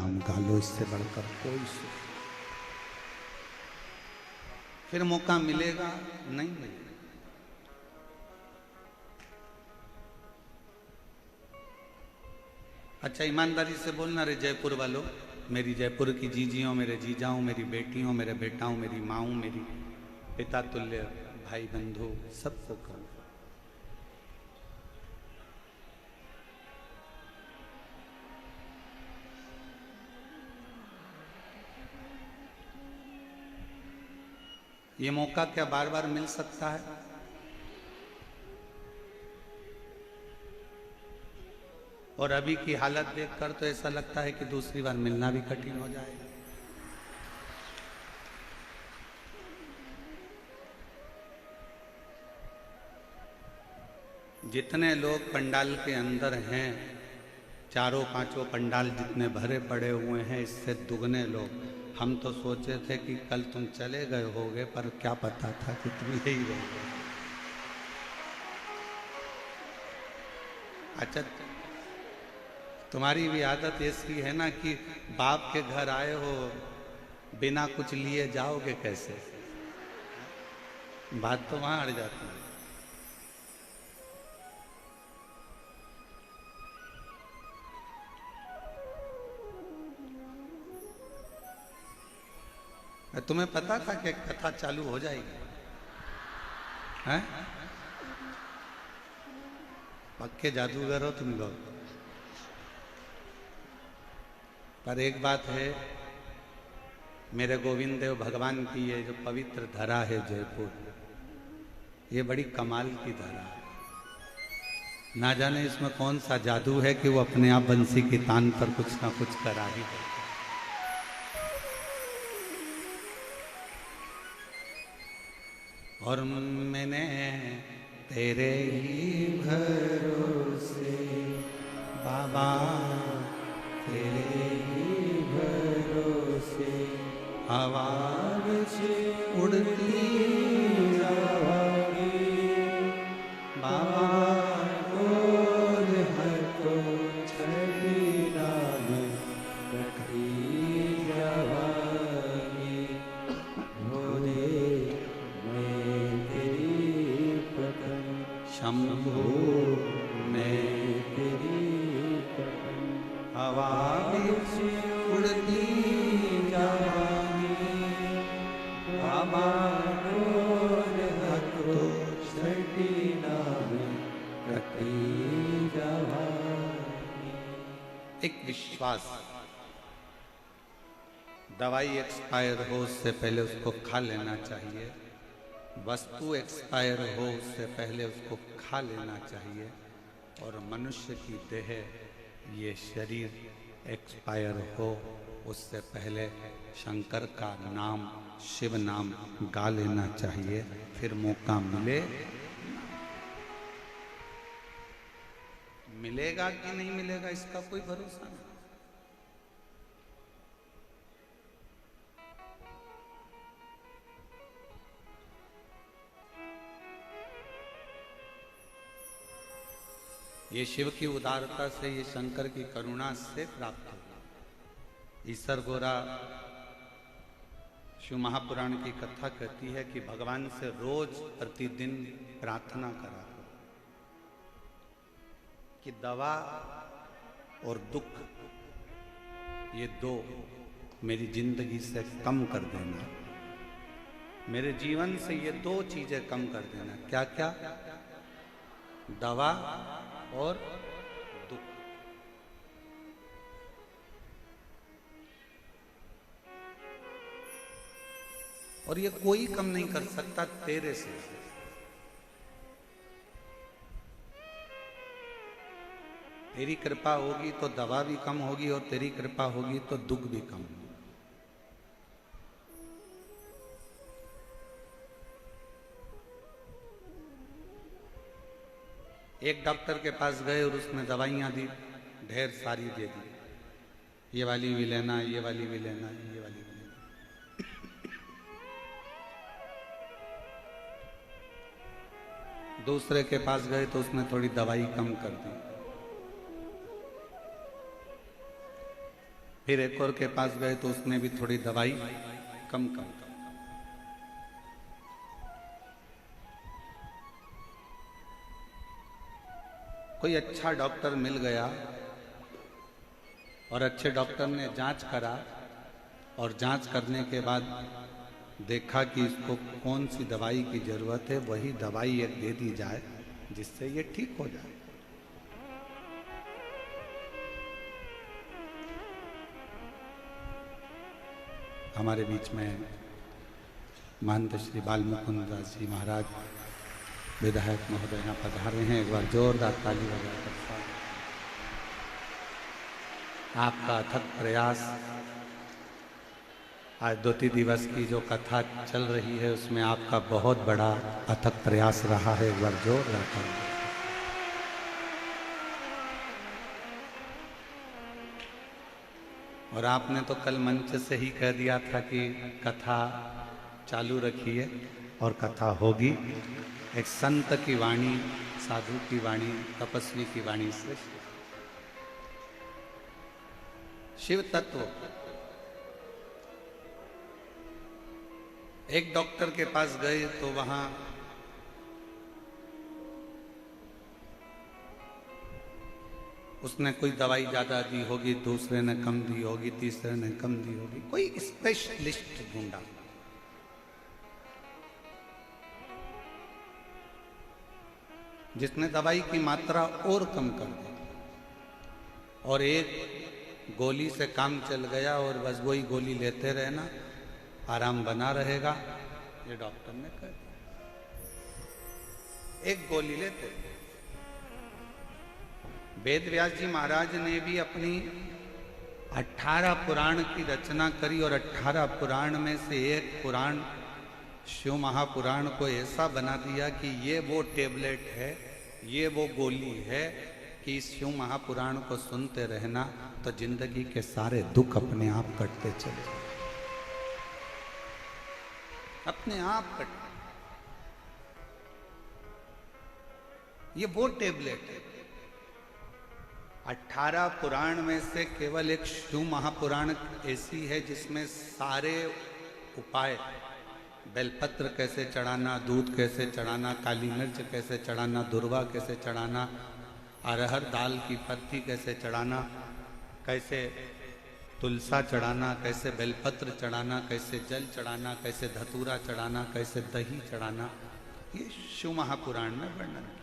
नाम गा लो, इससे बढ़कर कोई सुख। फिर मौका मिलेगा नहीं मिलेगा। अच्छा ईमानदारी से बोलना रे जयपुर वालों, मेरी जयपुर की जीजियों, मेरे जीजाओं, मेरी बेटियों, मेरे बेटाओं, मेरी माँओं, मेरी पिता तुल्य भाई बंधु, सबको कहूँ ये मौका क्या बार बार मिल सकता है? और अभी की हालत देखकर तो ऐसा लगता है कि दूसरी बार मिलना भी कठिन हो जाएगा। जितने लोग पंडाल के अंदर हैं, चारों पांचों पंडाल जितने भरे पड़े हुए हैं, इससे दुगने लोग। हम तो सोचे थे कि कल तुम चले गए होगे, पर क्या पता था कि तुम यही रहोगे। अच्छा, तुम्हारी भी आदत ऐसी है ना कि बाप के घर आए हो, बिना कुछ लिए जाओगे कैसे? बात तो वहां अड़ जाती है। तुम्हें पता था कि कथा चालू हो जाएगी? हैं? पक्के जादूगर हो तुम लोग। पर एक बात है, मेरे गोविंद देव भगवान की ये जो पवित्र धरा है जयपुर, ये बड़ी कमाल की धरा है। ना जाने इसमें कौन सा जादू है कि वो अपने आप बंसी की तान पर कुछ ना कुछ करा ही है। और मैंने तेरे ही भरोसे बाबा, तेरे ही भरोसे आवाज उड़ती जावागी बाबा, और है तो छड़ी नाम रखी जावागी। भोरे मैं तेरी पतन शंभो, मैं तेरी पतन आवाज उड़ती जावागी बाबा, डोर हथो छड़ी नाम रखी जावागी। एक विश्वास, दवाई एक्सपायर हो उससे पहले उसको खा लेना चाहिए, वस्तु एक्सपायर हो उससे पहले उसको खा लेना चाहिए, और मनुष्य की देह, ये शरीर एक्सपायर हो उससे पहले शंकर का नाम, शिव नाम गा लेना चाहिए। फिर मौका मिलेगा कि नहीं मिलेगा इसका कोई भरोसा नहीं। ये शिव की उदारता से, ये शंकर की करुणा से प्राप्त होगा। ईसर गोरा शिव महापुराण की कथा कहती है कि भगवान से रोज प्रतिदिन प्रार्थना करा कि दवा और दुख ये दो मेरी जिंदगी से कम कर देना, मेरे जीवन से ये दो चीजें कम कर देना। क्या क्या? दवा और दुख। और ये कोई कम नहीं कर सकता तेरे से। तेरी कृपा होगी तो दवा भी कम होगी, और तेरी कृपा होगी तो दुख भी कम होगी। एक डॉक्टर के पास गए और उसने दवाइयां दी, ढेर सारी दे दी, ये वाली भी लेना, ये वाली भी लेना, ये वाली भी लेना। दूसरे के पास गए तो उसने थोड़ी दवाई कम कर दी। फिर एक और के पास गए तो उसने भी थोड़ी दवाई कम कम। कोई अच्छा डॉक्टर मिल गया और अच्छे डॉक्टर ने जांच करा और जांच करने के बाद देखा कि इसको कौन सी दवाई की जरूरत है, वही दवाई एक दे दी जाए जिससे ये ठीक हो जाए। हमारे बीच में महंत श्री बाल मुकुंद दास जी महाराज विधायक महोदय यहाँ पधारे हैं। एक बार जोरदार ताली बजाकर आपका अथक प्रयास, आज द्वितीय दिवस की जो कथा चल रही है उसमें आपका बहुत बड़ा अथक प्रयास रहा है। एक बार जोरदार ताली। और आपने तो कल मंच से ही कह दिया था कि कथा चालू रखिए और कथा होगी। एक संत की वाणी, साधु की वाणी, तपस्वी की वाणी से शिव तत्व। एक डॉक्टर के पास गए तो वहां उसने कोई दवाई ज्यादा दी होगी, दूसरे ने कम दी होगी, तीसरे ने कम दी होगी। कोई स्पेशलिस्ट ढूंढा, जिसने दवाई की मात्रा और कम कर दी और एक गोली से काम चल गया और बस वही गोली लेते रहना, आराम बना रहेगा, ये डॉक्टर ने कह दिया। एक गोली लेते। वेद व्यास जी महाराज ने भी अपनी 18 पुराण की रचना करी और 18 पुराण में से एक पुराण शिव महापुराण को ऐसा बना दिया कि ये वो टेबलेट है, ये वो गोली है कि इस शिव महापुराण को सुनते रहना तो जिंदगी के सारे दुख अपने आप कटते चले, अपने आप कटते। ये वो टेबलेट है। 18 पुराण में से केवल एक शिव महापुराण ऐसी है जिसमें सारे उपाय, बेलपत्र कैसे चढ़ाना, दूध कैसे चढ़ाना, काली मिर्च कैसे चढ़ाना, दुर्वा कैसे चढ़ाना, अरहर दाल की पत्ती कैसे चढ़ाना, कैसे तुलसा चढ़ाना, कैसे बेलपत्र चढ़ाना, कैसे जल चढ़ाना, कैसे धतूरा चढ़ाना, कैसे दही चढ़ाना, ये शिव महापुराण में वर्णन किया।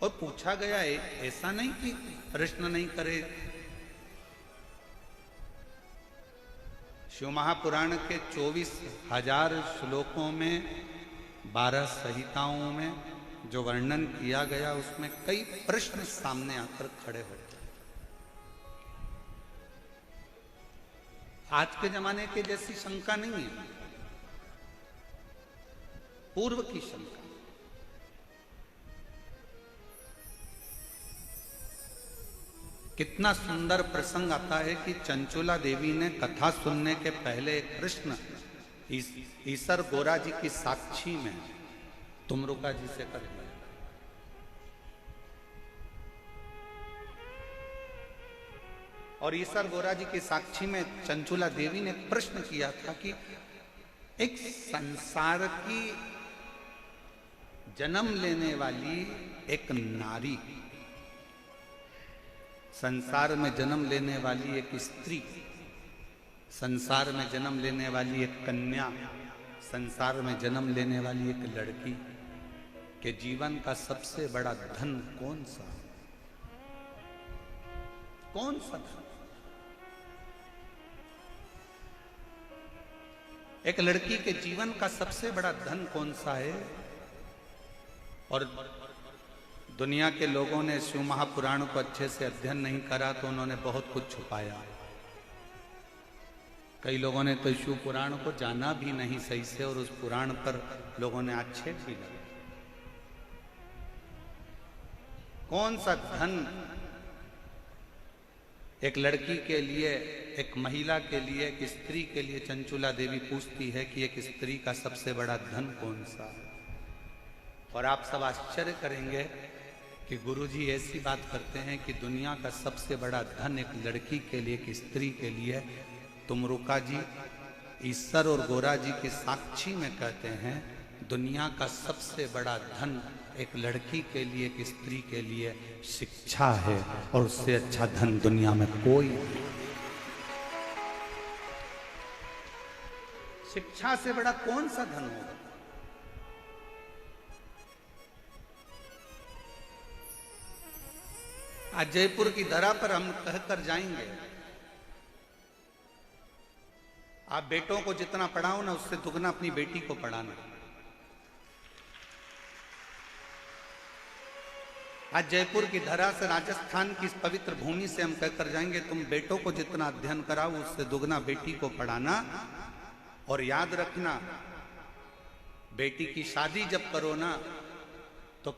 और पूछा गया है, ऐसा नहीं कि प्रश्न नहीं करे। शिव महापुराण के 24,000 श्लोकों में 12 संहिताओं में जो वर्णन किया गया उसमें कई प्रश्न सामने आकर खड़े होते हैं। आज के जमाने के जैसी शंका नहीं है, पूर्व की शंका। कितना सुंदर प्रसंग आता है कि चंचुला देवी ने कथा सुनने के पहले एक प्रश्न ईसर गोरा जी की साक्षी में तुमरुका जी से कर दिया। और ईसर गोरा जी की साक्षी में चंचुला देवी ने प्रश्न किया था कि एक संसार की जन्म लेने वाली एक नारी, संसार में जन्म लेने वाली एक स्त्री, संसार में जन्म लेने वाली एक कन्या, संसार में जन्म लेने वाली एक लड़की के जीवन का सबसे बड़ा धन कौन सा, कौन सा धन? एक लड़की के जीवन का सबसे बड़ा धन कौन सा है? और दुनिया के लोगों ने शिव महापुराण को अच्छे से अध्ययन नहीं करा तो उन्होंने बहुत कुछ छुपाया। कई लोगों ने तो शिव पुराण को जाना भी नहीं सही से और उस पुराण पर लोगों ने आक्षेप भी लगाया। कौन सा धन एक लड़की के लिए, एक महिला के लिए, एक स्त्री के लिए चंचुला देवी पूछती है कि एक स्त्री का सबसे बड़ा धन कौन सा है? और आप सब आश्चर्य करेंगे कि गुरुजी ऐसी बात करते हैं कि दुनिया का सबसे बड़ा धन एक लड़की के लिए, एक स्त्री के लिए। तुम रुका जी ईश्वर और गोरा जी के साक्षी में कहते हैं दुनिया का सबसे बड़ा धन एक लड़की के लिए, एक स्त्री के लिए शिक्षा है, और उससे अच्छा धन दुनिया में कोई नहीं। शिक्षा से बड़ा कौन सा धन होगा? आज जयपुर की धरा पर हम कहकर जाएंगे, आप बेटों को जितना पढ़ाओ ना उससे दुगना अपनी बेटी को पढ़ाना। आज जयपुर की धरा से, राजस्थान की इस पवित्र भूमि से हम कहकर जाएंगे तुम बेटों को जितना अध्ययन कराओ उससे दुगना बेटी को पढ़ाना। और याद रखना, बेटी की शादी जब करो ना तो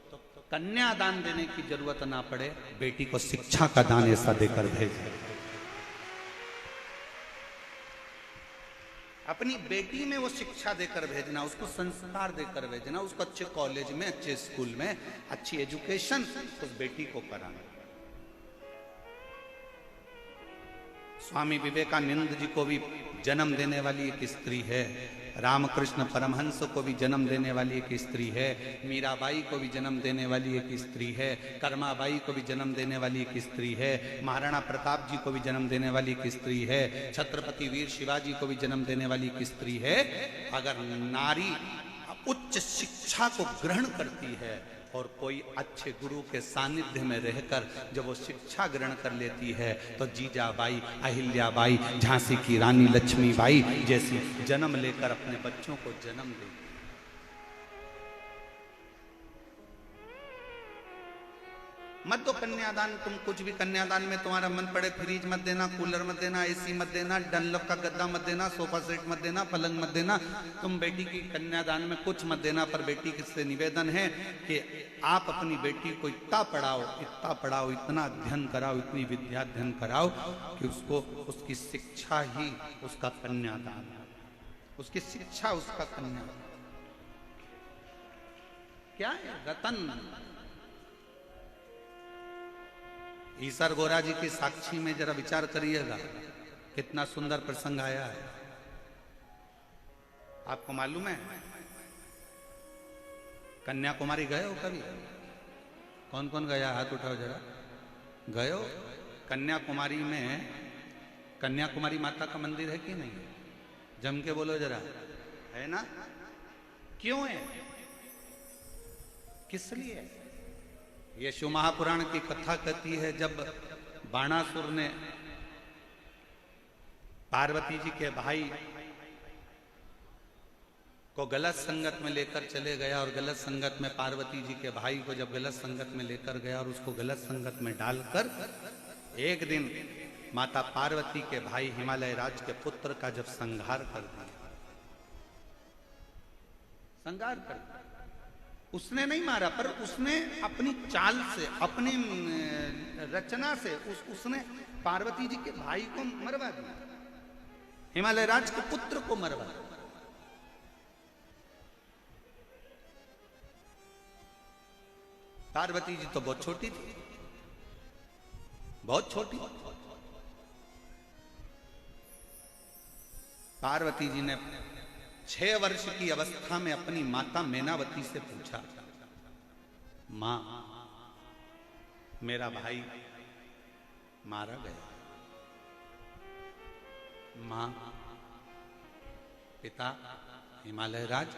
कन्यादान देने की जरूरत ना पड़े, बेटी को शिक्षा का दान ऐसा देकर भेजें। अपनी बेटी में वो शिक्षा देकर भेजना, उसको संस्कार देकर भेजना, उसको अच्छे कॉलेज में, अच्छे स्कूल में अच्छी एजुकेशन उस बेटी को कराना। स्वामी विवेकानंद जी को भी जन्म देने वाली एक स्त्री है, रामकृष्ण परमहंस को भी जन्म देने वाली एक स्त्री है, मीराबाई को भी जन्म देने वाली एक स्त्री है, कर्माबाई को भी जन्म देने वाली एक स्त्री है, महाराणा प्रताप जी को भी जन्म देने वाली एक स्त्री है, छत्रपति वीर शिवाजी को भी जन्म देने वाली एक स्त्री है। अगर नारी उच्च शिक्षा को ग्रहण करती है और कोई अच्छे गुरु के सानिध्य में रहकर जब वो शिक्षा ग्रहण कर लेती है तो जीजाबाई, अहिल्याबाई, झांसी की रानी लक्ष्मीबाई जैसी जन्म लेकर अपने बच्चों को जन्म देती। मत दो कन्यादान, तुम कुछ भी कन्यादान में तुम्हारा मन पड़े, फ्रिज मत देना, कूलर मत देना, एसी मत देना, डनलप का गद्दा मत देना, सोफा सेट मत देना, पलंग मत देना, तुम बेटी की कन्यादान में कुछ मत देना। पर बेटी से निवेदन है कि आप अपनी बेटी को इतना पढ़ाओ, इतना अध्ययन कराओ, इतनी विद्या अध्ययन कराओ कि उसको उसकी शिक्षा ही उसका कन्यादान, उसकी शिक्षा उसका कन्यादान। क्या है रतन। ईश्वर गोरा जी की साक्षी में जरा विचार करिएगा, कितना सुंदर प्रसंग आया है। आपको मालूम है कन्याकुमारी गए हो कभी? कौन कौन गया? हाथ उठाओ जरा। गए हो? कन्याकुमारी में कन्याकुमारी माता का मंदिर है कि नहीं? जम के बोलो जरा, है ना? क्यों है? किस लिए? ये शिव महापुराण की कथा कहती है, जब बाणासुर ने पार्वती जी के भाई को गलत संगत में लेकर चले गया, और गलत संगत में पार्वती जी के भाई को जब गलत संगत में लेकर गया और उसको गलत संगत में डालकर एक दिन माता पार्वती के भाई हिमालय राज के पुत्र का जब संहार कर दिया, संहार कर दिया। उसने नहीं मारा, पर उसने अपनी चाल से, अपनी रचना से उसने पार्वती जी के भाई को मरवा दिया, हिमालय राज के पुत्र को मरवा दिया। पार्वती जी तो बहुत छोटी थी, बहुत छोटी। पार्वती जी ने 6 वर्ष की अवस्था में अपनी माता मैनावती से पूछा, मां मेरा भाई मारा गया। मां, पिता हिमालय राज,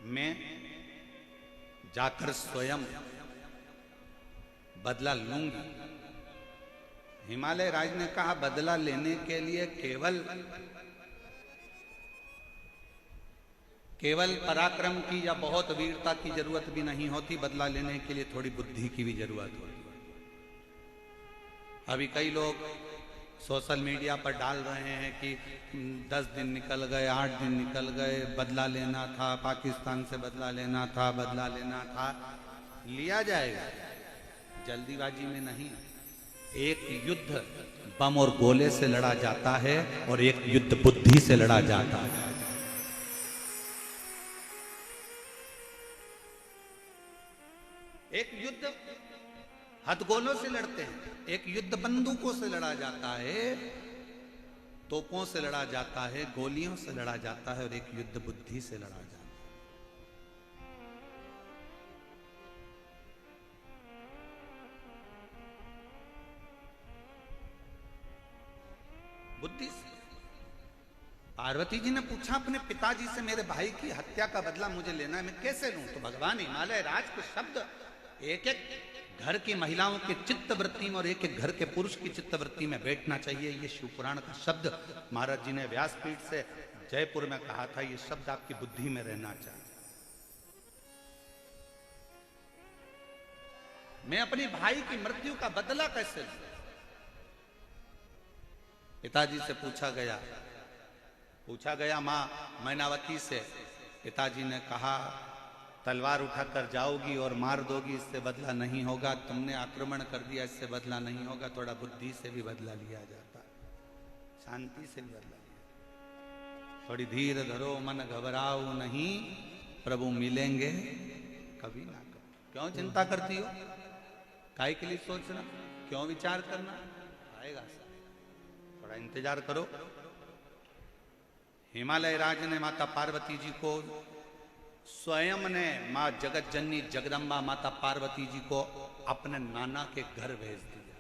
मैं जाकर स्वयं बदला लूंगी। हिमालय राज ने कहा, बदला लेने के लिए केवल पराक्रम की या बहुत वीरता की जरूरत भी नहीं होती, बदला लेने के लिए थोड़ी बुद्धि की भी जरूरत होती। अभी कई लोग सोशल मीडिया पर डाल रहे हैं कि 10 दिन निकल गए, 8 दिन निकल गए, बदला लेना था, पाकिस्तान से बदला लेना था, बदला लेना था। लिया जाएगा, जल्दीबाजी में नहीं। एक युद्ध बम और गोले से लड़ा जाता है और एक युद्ध बुद्धि से लड़ा जाता है। हथगोलों से लड़ते हैं। एक युद्ध बंदूकों से लड़ा जाता है, तोपों से लड़ा जाता है, गोलियों से लड़ा जाता है, और एक युद्ध बुद्धि से लड़ा जाता है। बुद्धि से। पार्वती जी ने पूछा अपने पिताजी से, मेरे भाई की हत्या का बदला मुझे लेना है, मैं कैसे लूं? तो भगवान हिमालय राज के शब्द एक एक घर की महिलाओं के चित्त वृत्ति में और एक एक घर के पुरुष की चित्त वृत्ति में बैठना चाहिए। ये शिवपुराण का शब्द महाराज जी ने व्यासपीठ से जयपुर में कहा था, ये शब्द आपकी बुद्धि में रहना चाहिए। मैं अपने भाई की मृत्यु का बदला कैसे लूं? पिताजी से पूछा गया मां मैनावती से। पिताजी ने कहा, तलवार उठाकर जाओगी और मार दोगी, इससे बदला नहीं होगा। तुमने आक्रमण कर दिया, इससे बदला नहीं होगा। थोड़ा बुद्धि से भी बदला लिया जाता, शांति से भी बदला लिया। थोड़ी धीर धरो, मन घबराओ नहीं, प्रभु मिलेंगे कभी ना कभी। क्यों चिंता करती हो? काहे के लिए सोचना? क्यों विचार करना? आएगा, थोड़ा इंतजार करो। हिमालय राज ने माता पार्वती जी को, स्वयं ने मां जगत जननी जगदम्बा माता पार्वती जी को अपने नाना के घर भेज दिया।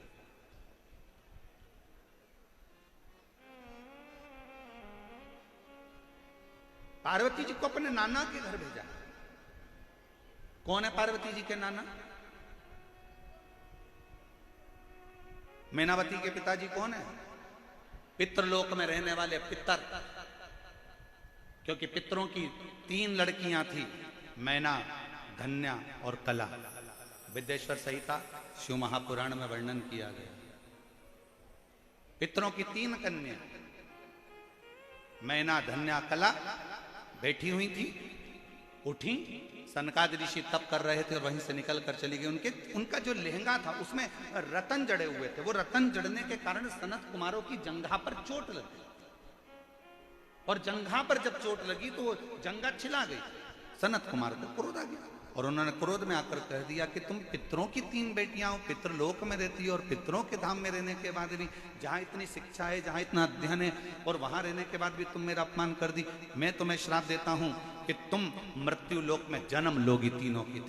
पार्वती जी को अपने नाना के घर भेजा। कौन है पार्वती जी के नाना? मैनावती के पिताजी कौन है? पितृलोक में रहने वाले पितर, क्योंकि पितरों की 3 लड़कियां थी, मैना, धन्या और कला। विद्येश्वर संहिता शिव महापुराण में वर्णन किया गया। पितरों की 3 कन्या मैना, धन्या, कला बैठी हुई थी। उठी, सनकादि ऋषि तप कर रहे थे और वहीं से निकल कर चली गई। उनका जो लहंगा था उसमें रतन जड़े हुए थे। वो रतन जड़ने के कारण सनत कुमारों की जंघा पर चोट लगी, और जंघा पर जब चोट लगी तो वो जंघा छिला गई। सनत कुमार को क्रोध आ गया और उन्होंने क्रोध में आकर कह दिया कि तुम पितरों की 3 बेटियां हो, पितृलोक में रहती हो, और पितरों के धाम में रहने के बाद भी, जहां इतनी शिक्षा है, जहां इतना अध्ययन है, और वहां रहने के बाद भी तुम मेरा अपमान कर दी। मैं तुम्हें श्राप देता हूं कि तुम मृत्यु लोक में जन्म लोगी, तीनों की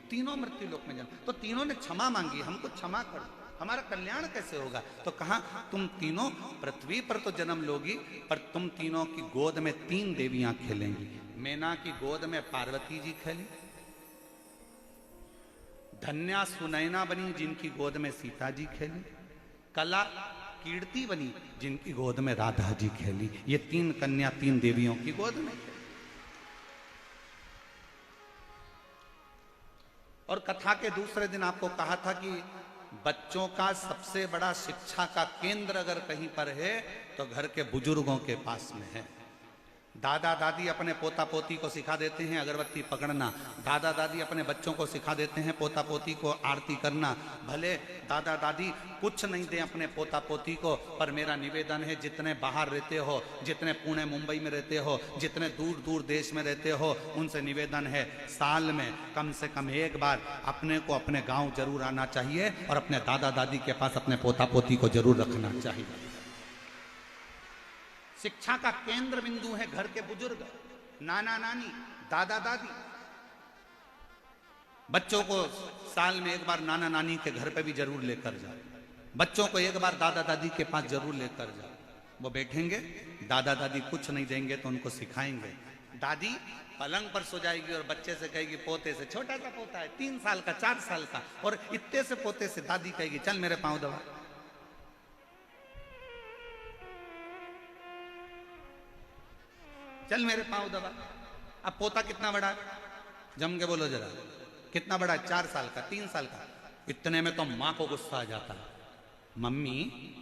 तीनों मृत्यु लोक में जन्म। तो तीनों ने क्षमा मांगी, हमको क्षमा कर, हमारा कल्याण कैसे होगा? तो कहा, तुम तीनों पृथ्वी पर तो जन्म लोगी, पर तुम तीनों की गोद में 3 देवियां खेलेंगी। मैना की गोद में पार्वती जी खेली, धन्या सुनैना बनी जिनकी गोद में सीता जी खेली, कला कीर्ति बनी जिनकी गोद में राधा जी खेली। ये 3 कन्या 3 देवियों की गोद में खेली। और कथा के दूसरे दिन आपको कहा था कि बच्चों का सबसे बड़ा शिक्षा का केंद्र अगर कहीं पर है तो घर के बुजुर्गों के पास में है। दादा दादी अपने पोता पोती को सिखा देते हैं अगरबत्ती पकड़ना, दादा दादी अपने बच्चों को सिखा देते हैं पोता पोती को आरती करना। भले दादा दादी कुछ नहीं दें अपने पोता पोती को, पर मेरा निवेदन है, जितने बाहर रहते हो, जितने पुणे मुंबई में रहते हो, जितने दूर दूर देश में रहते हो, उनसे निवेदन है, साल में कम से कम एक बार अपने को अपने गाँव जरूर आना चाहिए और अपने दादा दादी के पास अपने पोता पोती को जरूर रखना चाहिए। शिक्षा का केंद्र बिंदु है घर के बुजुर्ग, नाना नानी, दादा दादी। बच्चों को साल में एक बार नाना नानी के घर पे भी जरूर लेकर जाओ, बच्चों को एक बार दादा दादी के पास जरूर लेकर जाओ। वो बैठेंगे, दादा दादी कुछ नहीं देंगे तो उनको सिखाएंगे। दादी पलंग पर सो जाएगी और बच्चे से कहेगी, पोते से, छोटा सा पोता है 3 साल का 4 साल का, और इतने से पोते से दादी कहेगी, चल मेरे पांव दबा। चल मेरे पांव दबा। अब पोता कितना बड़ा है? जम के बोलो जरा, कितना बड़ा है? 4 साल का, 3 साल का। इतने में तो माँ को गुस्सा आ जाता है, मम्मी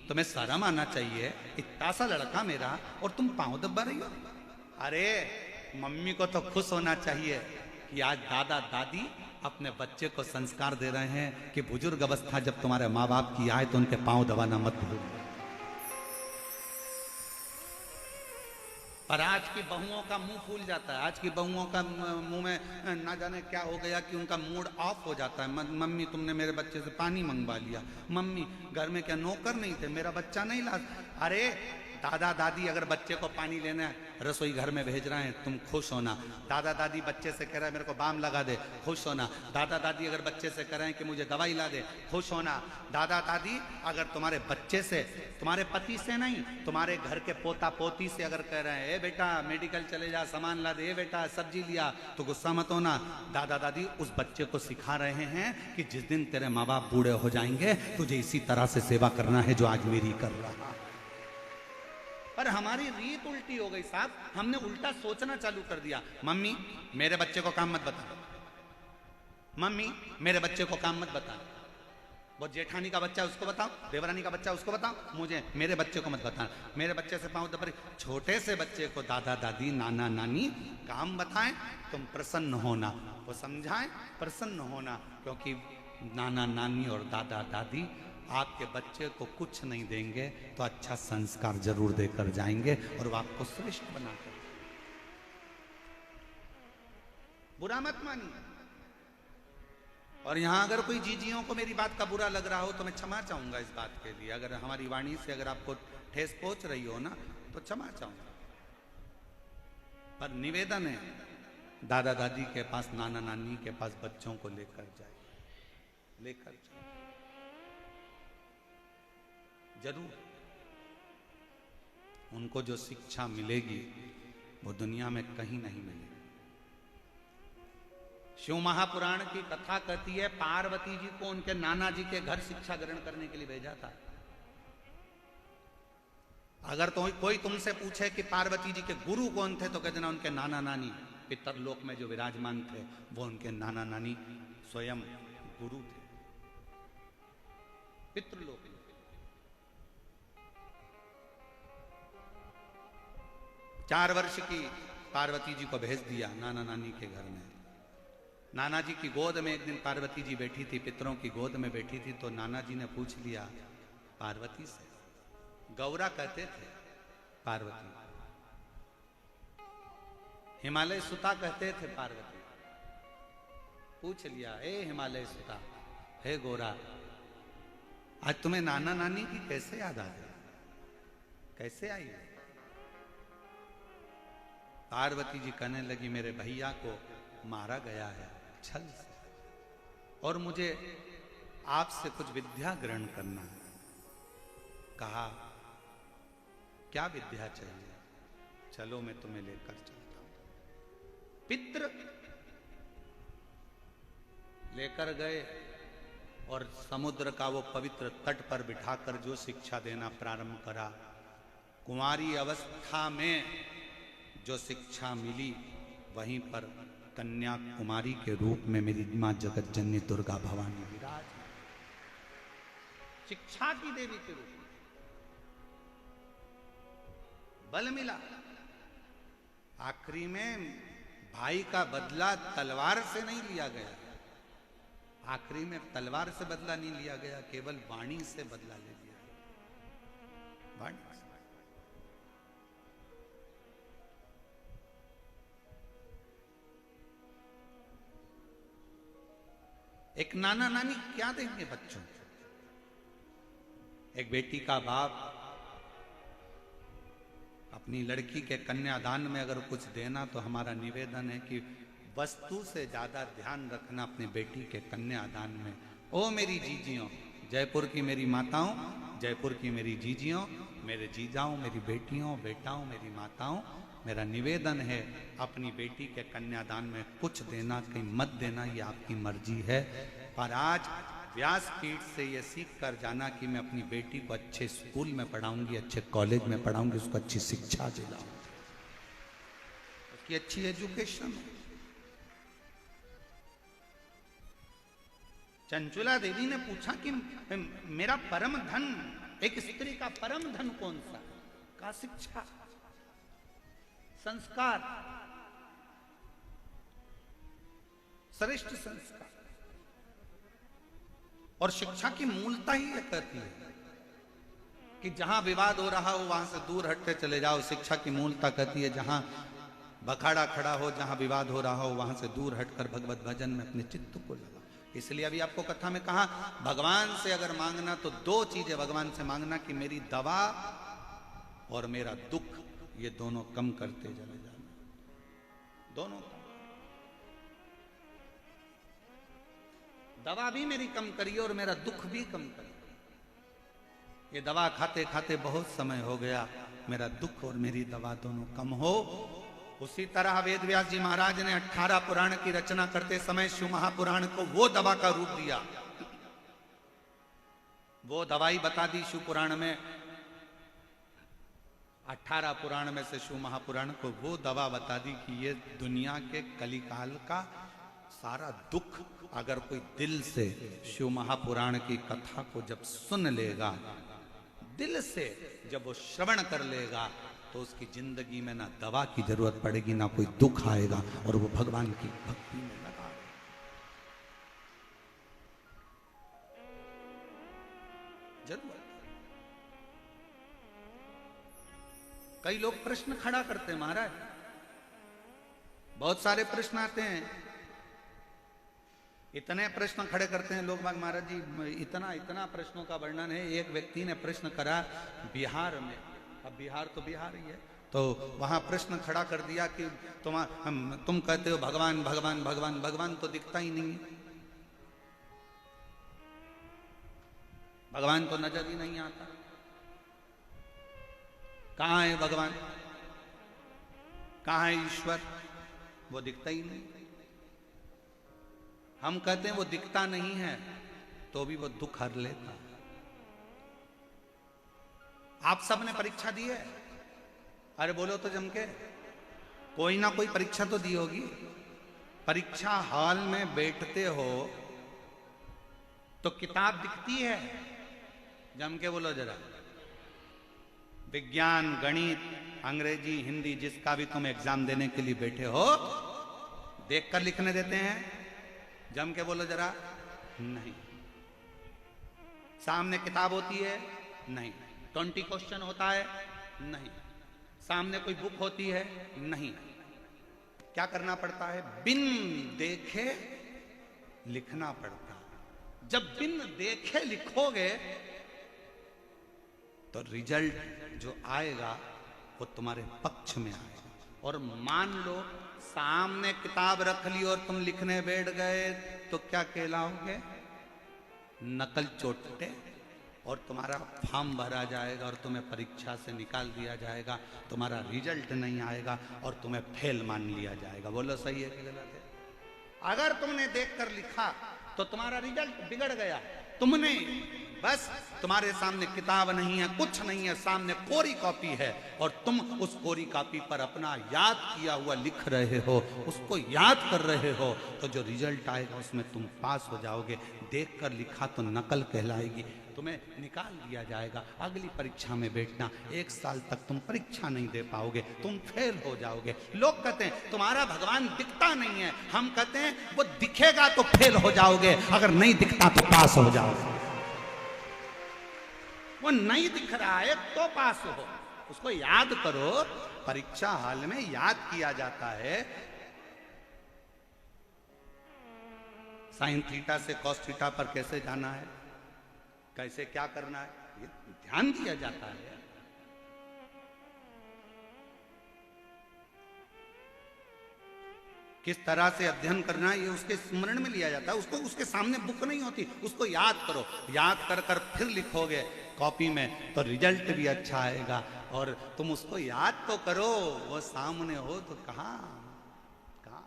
तुम्हें शर्म आना चाहिए, इतना सा लड़का मेरा और तुम पांव दबा रही हो। अरे मम्मी को तो खुश होना चाहिए कि आज दादा दादी अपने बच्चे को संस्कार दे रहे हैं कि बुजुर्ग अवस्था जब तुम्हारे माँ बाप की आए तो उनके पांव दबाना मत भूलो। पर आज की बहुओं का मुंह फूल जाता है, आज की बहुओं का मुंह में ना जाने क्या हो गया कि उनका मूड ऑफ हो जाता है। मम्मी तुमने मेरे बच्चे से पानी मंगवा लिया, मम्मी घर में क्या नौकर नहीं थे, मेरा बच्चा नहीं ला। अरे दादा दादी अगर बच्चे को पानी लेना है रसोई घर में भेज रहे हैं, तुम खुश होना। दादा दादी बच्चे से कह रहे हैं मेरे को बाम लगा दे, खुश होना। दादा दादी अगर बच्चे से कह रहे हैं कि मुझे दवाई ला दे, खुश होना। दादा दादी अगर तुम्हारे बच्चे से, तुम्हारे पति से नहीं, तुम्हारे घर के पोता पोती से अगर कह रहे हैं ए बेटा मेडिकल चले जा सामान ला दे, ए बेटा सब्जी लिया, तो गुस्सा मत होना। दादा दादी उस बच्चे को सिखा रहे हैं कि जिस दिन तेरे माँ बाप बूढ़े हो जाएंगे तुझे इसी तरह से सेवा करना है जो आज मेरी कर रहा है। पर हमारी रीत उल्टी हो गई साहब, हमने उल्टा सोचना चालू कर दिया। मम्मी मेरे बच्चे को काम मत बता, मम्मी मेरे बच्चे को काम मत बता। वो जेठानी का बच्चा उसको बताओ, देवरानी का बच्चा उसको बताओ, मुझे मेरे बच्चे को मत बताना। मेरे बच्चे से पाँव दबरी। छोटे से बच्चे को दादा दादी नाना नानी काम बताएं, तुम प्रसन्न होना, वो समझाएं प्रसन्न होना, क्योंकि नाना नानी और दादा दादी आपके बच्चे को कुछ नहीं देंगे तो अच्छा संस्कार जरूर देकर जाएंगे और वो आपको श्रेष्ठ बनाकर। बुरा मत मानिए। और यहां अगर कोई जीजियों को मेरी बात का बुरा लग रहा हो तो मैं क्षमा चाहूंगा इस बात के लिए। अगर हमारी वाणी से अगर आपको ठेस पहुंच रही हो ना तो क्षमा चाहूंगा। पर निवेदन है दादा दादी के पास, नाना नानी के पास बच्चों को लेकर जाए, लेकर जाए जरूर। उनको जो शिक्षा मिलेगी वो दुनिया में कहीं नहीं मिलेगी। शिव महापुराण की कथा कहती है पार्वती जी को उनके नाना जी के घर शिक्षा ग्रहण करने के लिए भेजा था। अगर तो कोई तुमसे पूछे कि पार्वती जी के गुरु कौन थे तो कह देना उनके नाना नानी। पितरलोक में जो विराजमान थे वो उनके नाना नानी स्वयं गुरु थे पितृलोक में। 4 वर्ष की पार्वती जी को भेज दिया नाना नानी के घर में। नाना जी की गोद में एक दिन पार्वती जी बैठी थी, पितरों की गोद में बैठी थी, तो नाना जी ने पूछ लिया पार्वती से, गौरा कहते थे पार्वती, हिमालय सुता कहते थे पार्वती। पूछ लिया ए हिमालय सुता, हे गौरा, आज तुम्हें नाना नानी की कैसे याद आ गई, कैसे आई? पार्वती जी कहने लगी मेरे भैया को मारा गया है छल से और मुझे आपसे कुछ विद्या ग्रहण करना है। कहा क्या विद्या चाहिए? चलो मैं तुम्हें लेकर चलता हूं। पितृ लेकर गए और समुद्र का वो पवित्र तट पर बिठाकर जो शिक्षा देना प्रारंभ करा, कुंवारी अवस्था में जो शिक्षा मिली वहीं पर कन्या कुमारी के रूप में मेरी मां जगत जननी दुर्गा भवानी विराज, शिक्षा की देवी के रूप में बल मिला। आखिरी में भाई का बदला तलवार से नहीं लिया गया, आखिरी में तलवार से बदला नहीं लिया गया, केवल वाणी से बदला ले लिया। वाणी एक नाना नानी क्या देंगे बच्चों को? एक बेटी का बाप अपनी लड़की के कन्यादान में अगर कुछ देना तो हमारा निवेदन है कि वस्तु से ज्यादा ध्यान रखना अपनी बेटी के कन्यादान में। ओ मेरी जीजियों, जयपुर की मेरी माताओं, जयपुर की मेरी जीजियों, मेरे जीजाओं, मेरी बेटियों, बेटाओं, मेरी माताओं, मेरा निवेदन है अपनी बेटी के कन्यादान में कुछ देना कहीं मत देना, ये आपकी मर्जी है। पर आज व्यासपीठ से ये सीख कर जाना कि मैं अपनी बेटी को अच्छे स्कूल में पढ़ाऊंगी, अच्छे कॉलेज में पढ़ाऊंगी, उसको अच्छी शिक्षा दिलाऊंगी, उसकी अच्छी एजुकेशन। चंचुला देवी ने पूछा कि मेरा परम धन, एक स्त्री का परम धन कौन सा? का शिक्षा, संस्कार, श्रेष्ठ संस्कार। और शिक्षा की मूलता ही यह कहती है कि जहां विवाद हो रहा हो वहां से दूर हटते चले जाओ। शिक्षा की मूलता कहती है जहां बखाड़ा खड़ा हो, जहां विवाद हो रहा हो वहां से दूर हटकर भगवत भजन में अपने चित्त को लगाओ। इसलिए अभी आपको कथा में कहा, भगवान से अगर मांगना तो दो चीजें भगवान से मांगना कि मेरी दवा और मेरा दुख, ये दोनों कम करते चले जाना, दोनों कम। दवा भी मेरी कम करिए और मेरा दुख भी कम करिए। ये दवा खाते खाते बहुत समय हो गया, मेरा दुख और मेरी दवा दोनों कम हो। उसी तरह वेद व्यास जी महाराज ने 18 पुराण की रचना करते समय शिव महापुराण को वो दवा का रूप दिया, वो दवाई बता दी शिव पुराण में। 18 पुराण में से शिव महापुराण को वो दवा बता दी कि ये दुनिया के कलिकाल का सारा दुख अगर कोई दिल से शिव महापुराण की कथा को जब सुन लेगा, दिल से जब वो श्रवण कर लेगा, तो उसकी जिंदगी में ना दवा की जरूरत पड़ेगी, ना कोई दुख आएगा, और वो भगवान की भक्ति में लगा। जरूरत। कई लोग प्रश्न खड़ा करते हैं महाराज, बहुत सारे प्रश्न आते हैं, इतने प्रश्न खड़े करते हैं लोग। महाराज जी इतना इतना प्रश्नों का वर्णन है। एक व्यक्ति ने प्रश्न करा बिहार में, अब बिहार तो बिहार ही है, तो वहां प्रश्न खड़ा कर दिया कि तुम कहते हो भगवान भगवान भगवान, भगवान तो दिखता ही नहीं है, भगवान तो नजर ही नहीं आता, कहां है भगवान, कहां है ईश्वर, वो दिखता ही नहीं। हम कहते हैं वो दिखता नहीं है तो भी वो दुख हर लेता। आप सबने परीक्षा दी है, अरे बोलो तो जम के, कोई ना कोई परीक्षा तो दी होगी। परीक्षा हॉल में बैठते हो तो किताब दिखती है, जम के बोलो जरा। विज्ञान, गणित, अंग्रेजी, हिंदी, जिसका भी तुम एग्जाम देने के लिए बैठे हो, देखकर लिखने देते हैं, जम के बोलो जरा। नहीं। सामने किताब होती है, नहीं। 20 क्वेश्चन होता है, नहीं। सामने कोई बुक होती है, नहीं। क्या करना पड़ता है? बिन देखे लिखना पड़ता है। जब बिन देखे लिखोगे तो रिजल्ट जो आएगा वो तुम्हारे पक्ष में आएगा। और मान लो सामने किताब रख ली और तुम लिखने बैठ गए तो क्या कहलाओगे? नकल चोटे, और तुम्हारा फॉर्म भरा जाएगा और तुम्हें परीक्षा से निकाल दिया जाएगा, तुम्हारा रिजल्ट नहीं आएगा और तुम्हें फेल मान लिया जाएगा। बोलो सही है कि गलत है? अगर तुमने देखकर लिखा तो तुम्हारा रिजल्ट बिगड़ गया। तुमने बस, तुम्हारे सामने किताब नहीं है, कुछ नहीं है, सामने कोरी कॉपी है और तुम उस कोरी कॉपी पर अपना याद किया हुआ लिख रहे हो, उसको याद कर रहे हो, तो जो रिजल्ट आएगा उसमें तुम पास हो जाओगे। देखकर लिखा तो नकल कहलाएगी, तुम्हें निकाल दिया जाएगा। अगली परीक्षा में बैठना, 1 साल तक तुम परीक्षा नहीं दे पाओगे, तुम फेल हो जाओगे। लोग कहते हैं तुम्हारा भगवान दिखता नहीं है, हम कहते हैं वो दिखेगा तो फेल हो जाओगे, अगर नहीं दिखता तो पास हो जाओगे। वो नहीं दिख रहा है तो पास हो, उसको याद करो। परीक्षा हाल में याद किया जाता है, साइन थीटा से कॉस थीटा पर कैसे जाना है, कैसे क्या करना है, ये ध्यान दिया जाता है। किस तरह से अध्ययन करना है ये उसके स्मरण में लिया जाता है। उसको उसके सामने बुक नहीं होती, उसको याद करो। याद कर कर फिर लिखोगे कॉपी में तो रिजल्ट भी अच्छा आएगा। और तुम उसको याद तो करो, वो सामने हो तो कहां कहां।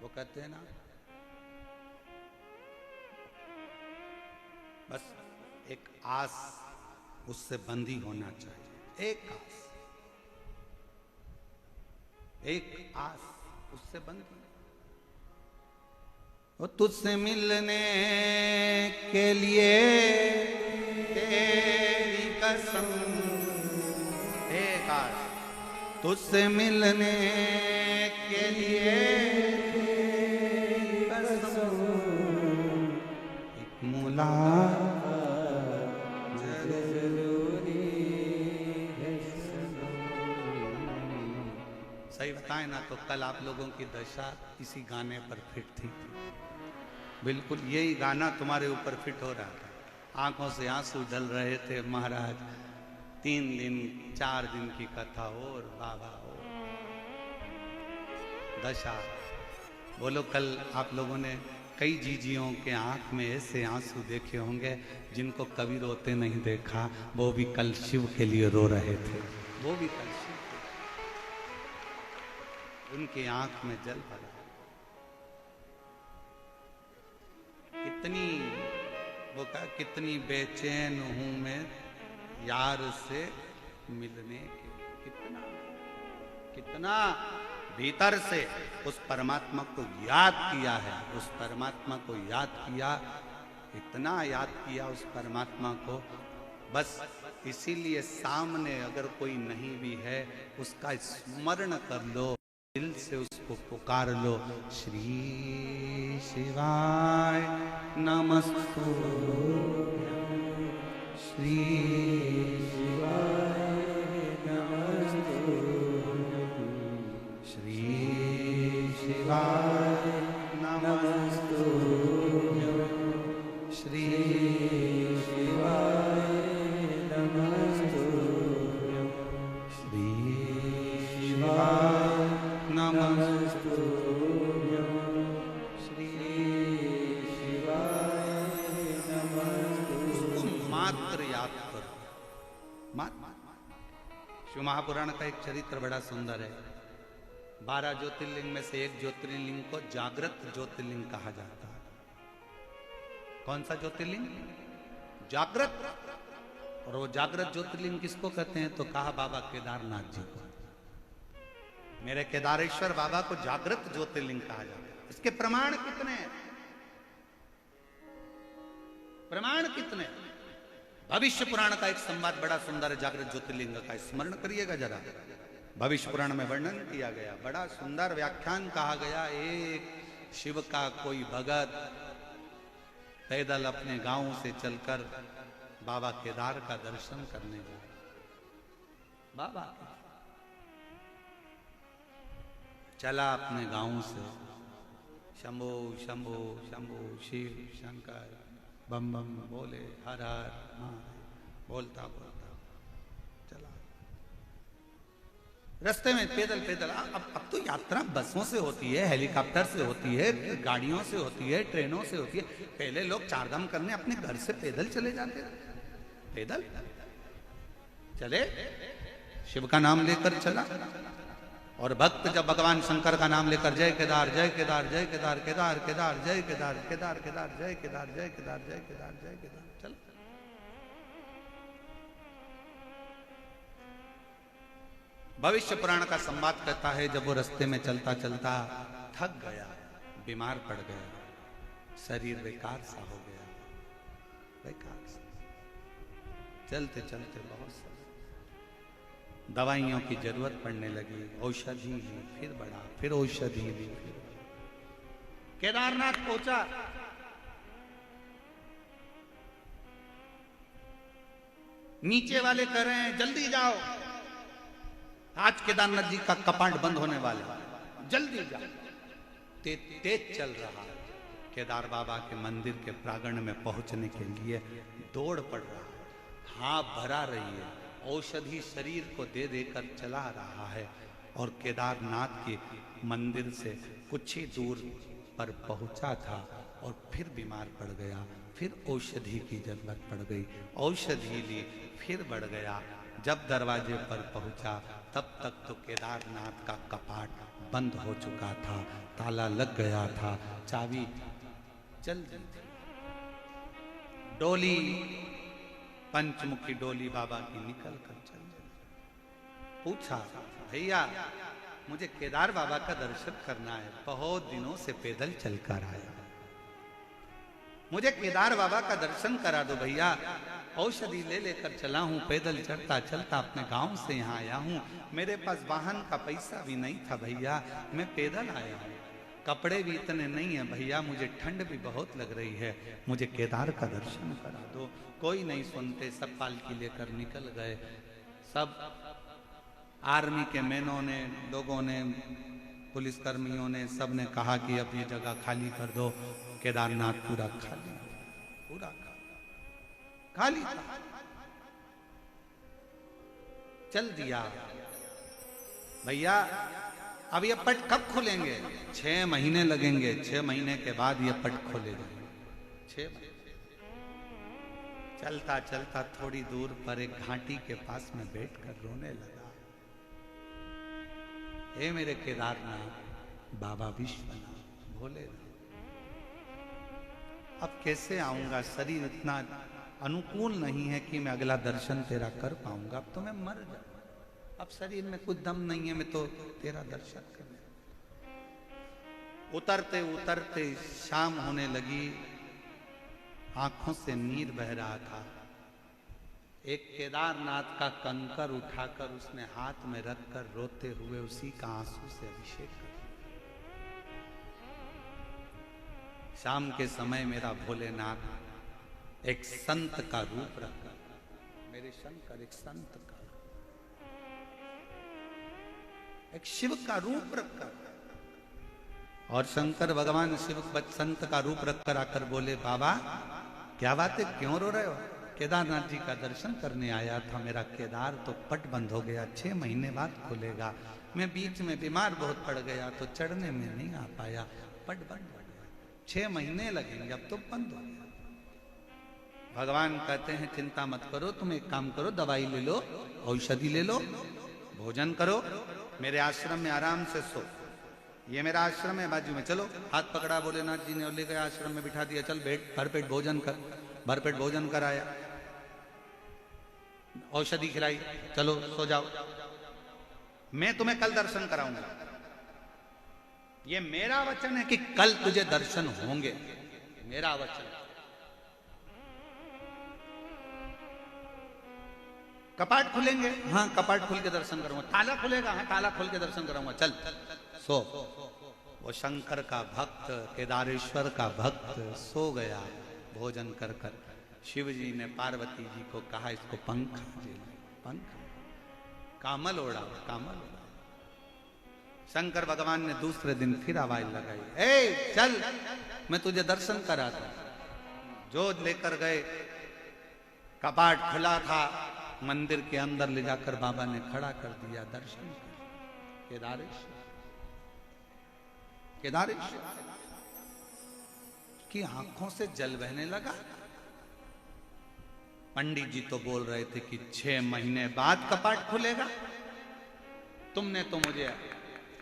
वो कहते हैं ना, बस एक आस उससे बंधी होना चाहिए। एक आस, एक आस उससे बंधी। वो तुझसे मिलने के लिए तेरी कसम, एक आस। तुझसे मिलने के लिए एक मुलाकात जरूरी है। सही बताएं ना तो कल आप लोगों की दशा इसी गाने पर फिट थी। बिल्कुल यही गाना तुम्हारे ऊपर फिट हो रहा था। आंखों से आंसू ढल रहे थे महाराज। 3 दिन 4 दिन की कथा और बाबा हो दशा। बोलो कल आप लोगों ने कई जीजियों के आंख में ऐसे आंसू देखे होंगे जिनको कभी रोते नहीं देखा। वो भी कल शिव के लिए रो रहे थे। वो भी कल शिव के, उनकी आंख में जल भरा। कितनी वो कहा कितनी बेचैन हूं मैं यार से मिलने के। कितना कितना भीतर से उस परमात्मा को याद किया है। उस परमात्मा को याद किया, इतना याद किया उस परमात्मा को। बस इसीलिए सामने अगर कोई नहीं भी है उसका स्मरण कर लो, दिल से उसको पुकार लो। श्री शिवाय नमस्तु, श्री शिवाय नमस्तु, श्री शिवाय नमस्तु, श्री शिवाय नमस्तु, श्री शिवाय नमस्तु, श्री शिवाय नमस्तु। उसको मात्र याद करो। शिव महापुराण का एक चरित्र बड़ा सुंदर है। 12 ज्योतिर्लिंग में से एक ज्योतिर्लिंग को जागृत ज्योतिर्लिंग कहा जाता है। कौन सा ज्योतिर्लिंग? जागृत। और वो जागृत ज्योतिर्लिंग किसको कहते हैं? तो कहा बाबा केदारनाथ जी को। मेरे केदारेश्वर बाबा को जागृत ज्योतिर्लिंग कहा जाता है। इसके प्रमाण कितने हैं? प्रमाण कितने? भविष्य पुराण का एक संवाद बड़ा सुंदर है जागृत ज्योतिर्लिंग का, स्मरण करिएगा जरा। भविष्य पुराण में वर्णन किया गया, बड़ा सुंदर व्याख्यान कहा गया। एक शिव का कोई भगत पैदल अपने गांव से चलकर बाबा केदार का दर्शन करने गया। बाबा चला अपने गांव से, शंभो शंभो शंभो शिव शंकर बम बम बोले, हर हर बोलता बोलता चला। रास्ते में पैदल पैदल। अब तो यात्रा बसों से होती है, हेलीकॉप्टर से होती है, गाड़ियों से होती है, ट्रेनों से होती है। पहले लोग चारधाम करने अपने घर से पैदल चले जाते थे। पैदल चले, शिव का नाम लेकर चला। और भक्त जब भगवान शंकर का नाम लेकर जय केदार जय केदार जय केदार केदार केदार जय केदार केदार केदार जय केदार जय केदार जय केदार जय केदार चल। भविष्य पुराण का संवाद कहता है जब वो रास्ते में चलता चलता थक गया, बीमार पड़ गया, शरीर बेकार सा हो गया, बेकार सा। चलते चलते बहुत सा दवाइयों की जरूरत पड़ने लगी। औषधि ली, फिर बढ़ा, फिर औषधि ली, फिर केदारनाथ पहुंचा। नीचे वाले कह रहे हैं जल्दी जाओ, आज केदारनाथ जी का कपाट बंद होने वाला, जल्दी जाओ। तेज चल रहा है। केदार बाबा के मंदिर के प्रांगण में पहुंचने के लिए दौड़ पड़ रहा है, हाँ भरा रही है, औषधि शरीर को दे देकर चला रहा है। और केदारनाथ के मंदिर से कुछ ही दूर पर पहुंचा था और फिर बीमार पड़ गया, फिर औषधि की जरूरत पड़ गई, औषधि ली, फिर बढ़ गया। जब दरवाजे पर पहुंचा तब तक तो केदारनाथ का कपाट बंद हो चुका था, ताला लग गया था, चाबी चल दी थी। डोली, पंचमुखी डोली बाबा की निकल कर चल गई। पूछा भैया मुझे केदार बाबा का दर्शन करना है, बहुत दिनों से पैदल चलकर आया, मुझे केदार बाबा का दर्शन करा दो भैया। औषधि ले लेकर चला हूँ, पैदल चलता चलता अपने गांव से यहाँ आया हूँ। मेरे पास वाहन का पैसा भी नहीं था भैया, मैं पैदल आया हूँ। कपड़े भी इतने नहीं है भैया, मुझे ठंड भी बहुत लग रही है, मुझे केदार का दर्शन करा दो। कोई नहीं सुनते, सब पालकी लेकर निकल गए। सब आर्मी के मैनों ने, लोगों ने, पुलिसकर्मियों ने, सब ने कहा कि अब ये जगह खाली कर दो। केदारनाथ पूरा खाली, पूरा खाली था। चल दिया भैया। अब ये पट कब खुलेंगे? 6 महीने लगेंगे। 6 महीने के बाद ये पट खोले जाएंगे। 6 महीने। चलता चलता थोड़ी दूर पर एक घाटी के पास में बैठकर रोने लगा। हे मेरे केदारनाथ, बाबा विश्वनाथ, भोलेनाथ, अब कैसे आऊंगा? शरीर इतना अनुकूल नहीं है कि मैं अगला दर्शन तेरा कर पाऊंगा। अब तो मैं मर जाऊंगा, अब शरीर में कुछ दम नहीं है, मैं तो तेरा दर्शन करने। उतरते उतरते शाम होने लगी, आंखों से नीर बह रहा था। एक केदारनाथ का कंकर उठाकर उसने हाथ में रखकर रोते हुए उसी का आंसू से अभिषेक कर। शाम के समय मेरा भोलेनाथ एक संत का रूप रखकर, मेरे शंकर एक संत का, एक शिव का रूप रखकर, और शंकर भगवान शिव संत का रूप रखकर आकर बोले, बाबा क्या बात है, क्यों रो रहे हो? केदारनाथ जी का दर्शन करने आया था, मेरा केदार तो पट बंद हो गया, 6 महीने बाद खुलेगा। मैं बीच में बीमार बहुत पड़ गया तो चढ़ने में नहीं आ पाया, पट बंद हो गया, 6 महीने लगेंगे, अब तो बंद हो गया। भगवान कहते हैं चिंता मत करो, तुम एक काम करो, दवाई ले लो, औषधि ले लो, भोजन करो, मेरे आश्रम में आराम से सो। ये मेरा आश्रम है बाजू में, चलो। हाथ पकड़ा भोलेनाथ जी ने और ले गए आश्रम में बिठा दिया। चल बैठ, भरपेट भोजन कर। भरपेट भोजन कराया, औषधि खिलाई, चलो सो जाओ, मैं तुम्हें कल दर्शन कराऊंगा। ये मेरा वचन है कि कल तुझे दर्शन होंगे, मेरा वचन। कपाट खुलेंगे, हाँ कपाट खुल के दर्शन करूंगा। ताला खुलेगा, हाँ ताला खोल के दर्शन कराऊंगा, चल सो। वो शंकर का भक्त, केदारेश्वर का भक्त सो गया भोजन कर कर। शिव जी ने पार्वती जी को कहा, इसको पंख दे, पंख, कामल ओढ़ा, कामल ओढ़ा। शंकर भगवान ने दूसरे दिन फिर आवाज लगाई, ए चल, मैं तुझे दर्शन कराता। जो लेकर गए, कपाट खुला था, मंदिर के अंदर ले जाकर बाबा ने खड़ा कर दिया, दर्शन कर। केदारेश्वर, केदारेश्वर की आंखों से जल बहने लगा। पंडित जी तो बोल रहे थे कि 6 महीने बाद कपाट खुलेगा, तुमने तो मुझे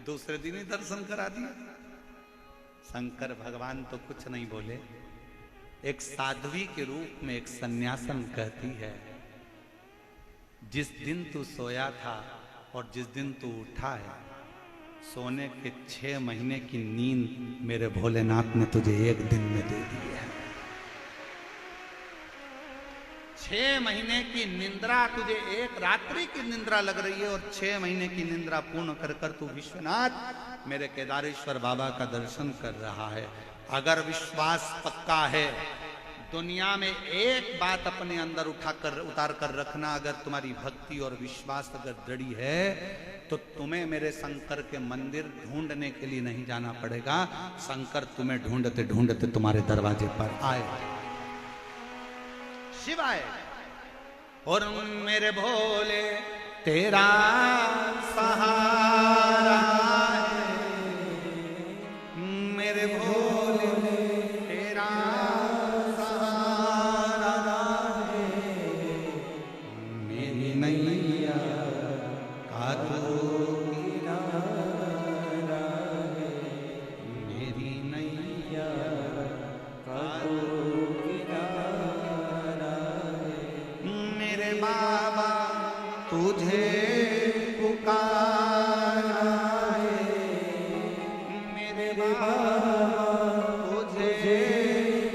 दूसरे दिन ही दर्शन करा दिया। शंकर भगवान तो कुछ नहीं बोले। एक साध्वी के रूप में एक सन्यासन कहती है, जिस दिन तू सोया था और जिस दिन तू उठा है, सोने के 6 महीने की नींद मेरे भोलेनाथ ने तुझे एक दिन में दे दी है। 6 महीने की निंद्रा तुझे एक रात्रि की निंद्रा लग रही है, और 6 महीने की निंद्रा पूर्ण कर कर तू विश्वनाथ मेरे केदारेश्वर बाबा का दर्शन कर रहा है। अगर विश्वास पक्का है, दुनिया में एक बात अपने अंदर उतार कर रखना, अगर तुम्हारी भक्ति और विश्वास अगर दृढ़ है, तो तुम्हें मेरे शंकर के मंदिर ढूंढने के लिए नहीं जाना पड़ेगा। शंकर तुम्हें ढूंढते ढूंढते तुम्हारे दरवाजे पर आए, शिव आए। और मेरे भोले तेरा सहारा है, मेरे भोले तेरा सहारा है, मेरी नैया का तू किनारा है, मेरी नैया का तू किनारा है। मेरे बाबा तुझे पुकारा है, मेरे बाबा तुझे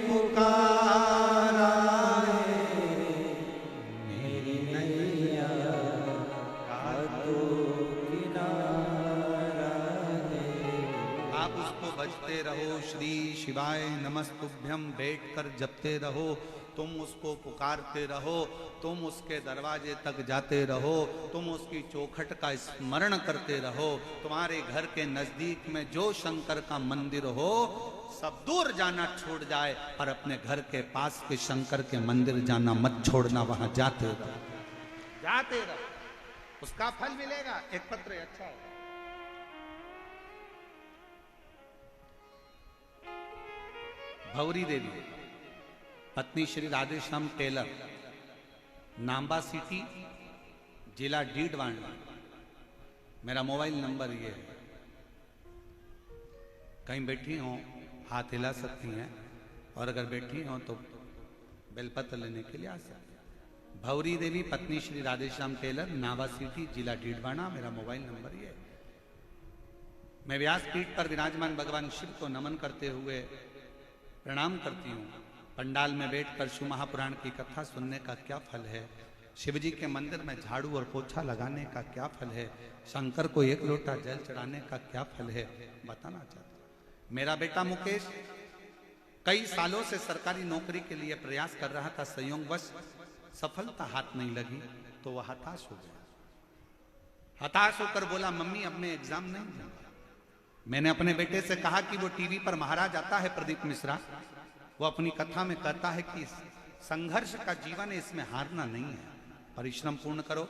पुकारा है, नामते रहो, श्री शिवाय नमस्तुभ्यम बैठकर जपते रहो, तुम उसको पुकारते रहो, तुम उसके दरवाजे तक जाते रहो, तुम उसकी चौखट का स्मरण करते रहो। तुम्हारे घर के नजदीक में जो शंकर का मंदिर हो सब दूर जाना छोड़ जाए, पर अपने घर के पास के शंकर के मंदिर जाना मत छोड़ना, वहां जाते रहो, जाते रहो, उसका फल मिलेगा। एक पत्र अच्छा है। भौरी देवी पत्नी श्री राधेश्याम टेलर, नाम्बा सिटी, जिला डीडवाना। मेरा मोबाइल नंबर ये है, कहीं बैठी हो हाथ हिला सकती हैं, और अगर बैठी हो तो बेलपत्र लेने के लिए आ सकती हैं। भौरी देवी पत्नी श्री राधेश्याम टेलर, नाम्बा सिटी, जिला डीडवाना। मेरा मोबाइल नंबर ये है। मैं व्यासपीठ पर विराजमान भगवान शिव को नमन करते हुए प्रणाम करती हूँ। पंडाल में बैठकर शिव महापुराण की कथा सुनने का क्या फल है, शिव जी के मंदिर में झाड़ू और पोछा लगाने का क्या फल है, शंकर को एक लोटा जल चढ़ाने का क्या फल है, बताना चाहता हूं। मेरा बेटा मुकेश कई सालों से सरकारी नौकरी के लिए प्रयास कर रहा था, संयोगवश सफलता हाथ नहीं लगी तो वह हताश हो गया। हताश होकर बोला, मम्मी अब मैं एग्जाम नहीं दूंगा। मैंने अपने बेटे से कहा कि वो टीवी पर महाराज आता है प्रदीप मिश्रा, वो अपनी कथा में कहता है कि संघर्ष का जीवन है, इसमें हारना नहीं है, परिश्रम पूर्ण करो,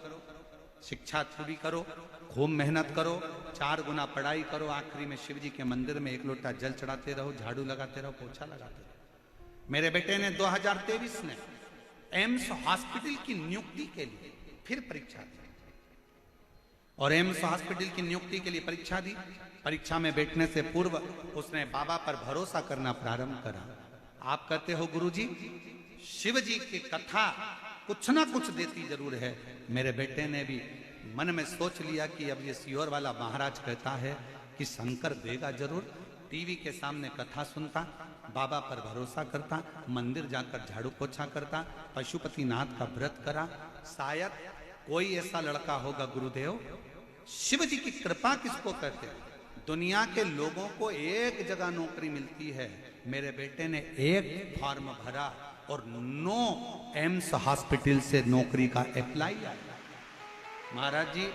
शिक्षा पूरी करो, खूब मेहनत करो, 4 गुना पढ़ाई करो, आखिरी में शिव जी के मंदिर में एक लोटा जल चढ़ाते रहो, झाड़ू लगाते रहो, पोछा लगाते रहो। मेरे बेटे ने 2023 में एम्स हॉस्पिटल की नियुक्ति के लिए फिर परीक्षा दी, और एम्स हॉस्पिटल की नियुक्ति के लिए परीक्षा दी। परीक्षा में बैठने से पूर्व उसने बाबा पर भरोसा करना प्रारंभ करा। आप कहते हो गुरुजी शिव जी की कथा कुछ ना कुछ देती जरूर है। मेरे बेटे ने भी मन में सोच लिया कि अब ये सीहोर वाला महाराज कहता है कि शंकर देगा जरूर। टीवी के सामने कथा सुनता, बाबा पर भरोसा करता, मंदिर जाकर झाड़ू पोछा करता, पशुपतिनाथ का व्रत करा। शायद कोई ऐसा लड़का होगा गुरुदेव। शिव जी की कृपा किसको कहते हैं? दुनिया के लोगों को एक जगह नौकरी मिलती है, मेरे बेटे ने एक फॉर्म भरा और 9 एम्स हॉस्पिटल से नौकरी का अप्लाई आया। महाराज जी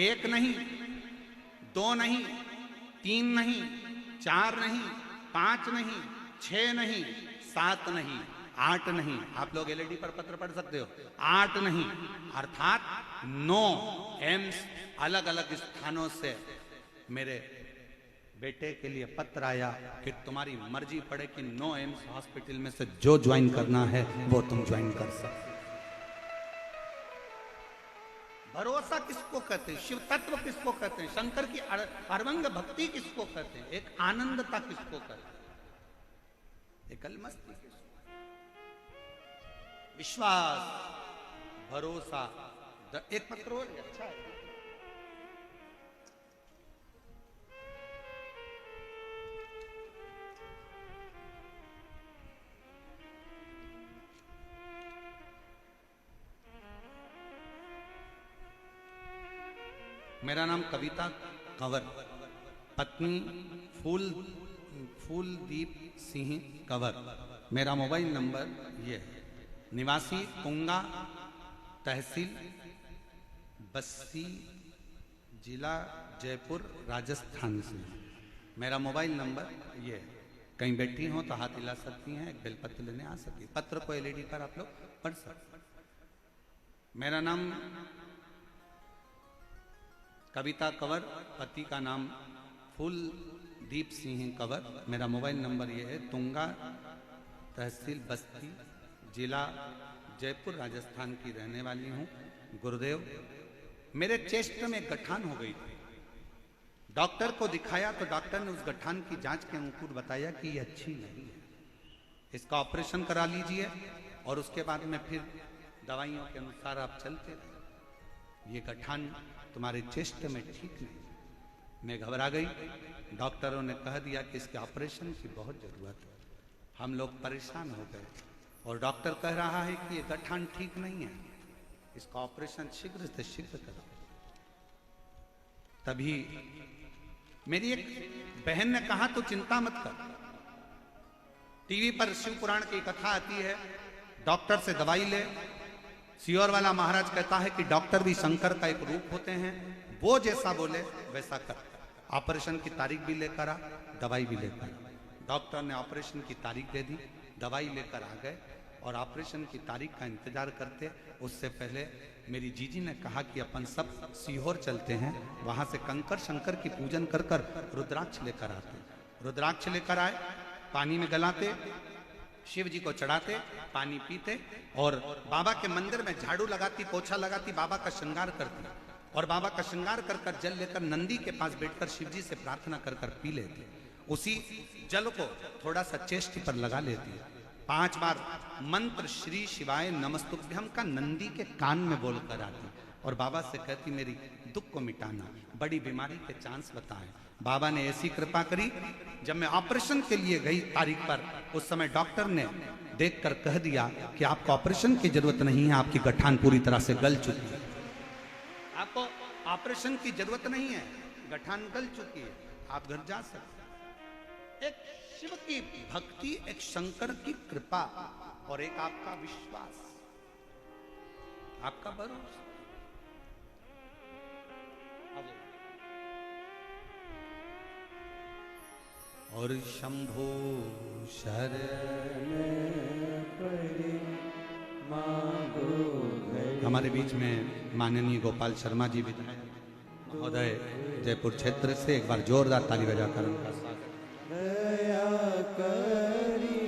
1 नहीं, 2 नहीं, 3 नहीं, 4 नहीं, 5 नहीं, 6 नहीं, 7 नहीं, 8 नहीं। आप लोग एलईडी पर पत्र पढ़ सकते हो। 8 नहीं, अर्थात 9 एम्स अलग अलग स्थानों से मेरे बेटे के लिए पत्र आया कि तुम्हारी मर्जी पड़े कि 9 एम्स हॉस्पिटल में से जो ज्वाइन करना है वो तुम ज्वाइन कर सकते। भरोसा किसको कहते हैं? शिव तत्व किसको कहते हैं? शंकर की अर्वंग भक्ति किसको कहते हैं? एक आनंदता किसको कहते हैं? एक अलमस्ती किसको? विश्वास, भरोसा। एक पत्र हो अच्छा है। मेरा नाम कविता कंवर, पत्नी फूलदीप सिंह कंवर। मेरा मोबाइल नंबर ये है, निवासी तुंगा, तहसील बस्सी, जिला जयपुर, राजस्थान से। मेरा मोबाइल नंबर ये है। कहीं बैठी हो तो हाथ हिला सकती हैं, एक बेलपत्र लेने आ सकती है। पत्र को एलईडी पर आप लोग पढ़ सकते। मेरा नाम कविता कंवर, पति का नाम फूलदीप सिंह कंवर। मेरा मोबाइल नंबर ये है, तुंगा, तहसील बस्ती, जिला जयपुर, राजस्थान की रहने वाली हूँ। गुरुदेव, मेरे चेस्ट में गठान हो गई थी। डॉक्टर को दिखाया तो डॉक्टर ने उस गठान की जांच के अनुकूल बताया कि ये अच्छी नहीं है, इसका ऑपरेशन करा लीजिए और उसके बाद में फिर दवाइयों के अनुसार आप चलते रहे। ये गठान तुम्हारे चेस्ट में ठीक नहीं। मैं घबरा गई। डॉक्टरों ने कह दिया कि इसके ऑपरेशन की बहुत जरूरत है। हम लोग परेशान हो गए और डॉक्टर कह रहा है कि ये गठान ठीक नहीं है, इसका ऑपरेशन शीघ्र से शीघ्र करो। तभी मेरी एक बहन ने कहा तो चिंता मत कर, टीवी पर शिव पुराण की कथा आती है, डॉक्टर से दवाई ले। सियोर वाला महाराज कहता है कि डॉक्टर भी शंकर का एक रूप होते हैं, वो जैसा बोले वैसा कर। ऑपरेशन की तारीख भी लेकर आ, दवाई भी लेकर आ। डॉक्टर ने ऑपरेशन की तारीख दे दी, दवाई लेकर आ गए और ऑपरेशन की तारीख का इंतजार करते उससे पहले मेरी जीजी ने कहा कि अपन सब सीहोर चलते हैं, वहां से कंकर शंकर की पूजन कर कर रुद्राक्ष लेकर आते। रुद्राक्ष लेकर आए, पानी में गलाते, शिव जी को चढ़ाते, पानी पीते और बाबा के मंदिर में झाड़ू लगाती, पोछा लगाती, बाबा का श्रृंगार करती और बाबा का श्रृंगार कर कर जल लेकर नंदी के पास बैठकर शिव जी से प्रार्थना कर कर पी लेती। उसी जल को थोड़ा सा चेष्ट पर लगा लेती है। 5 बार मंत्र श्री शिवाय नमस्तुभ्यम का नंदी के कान में बोलकर आती और बाबा से कहती मेरी दुख को मिटाना, बड़ी बीमारी के चांस बताएं। बाबा ने ऐसी कृपा करी, जब मैं ऑपरेशन के लिए गई तारीख पर, उस समय डॉक्टर ने देखकर कह दिया कि आपको ऑपरेशन की जरूरत नहीं है, आपकी गठान पूरी तरह से गल चुकी है, आपको ऑपरेशन की जरूरत नहीं है, गठान गल चुकी है, आप घर जा सकते। एक शिव की भक्ति, एक शंकर की कृपा और एक आपका विश्वास, आपका भरोसा। और शंभो शरण पड़े मांगो। हमारे बीच में माननीय गोपाल शर्मा जी विधायक महोदय जयपुर क्षेत्र से, एक बार जोरदार ताली बजाकर उनका स्वागत। दया करी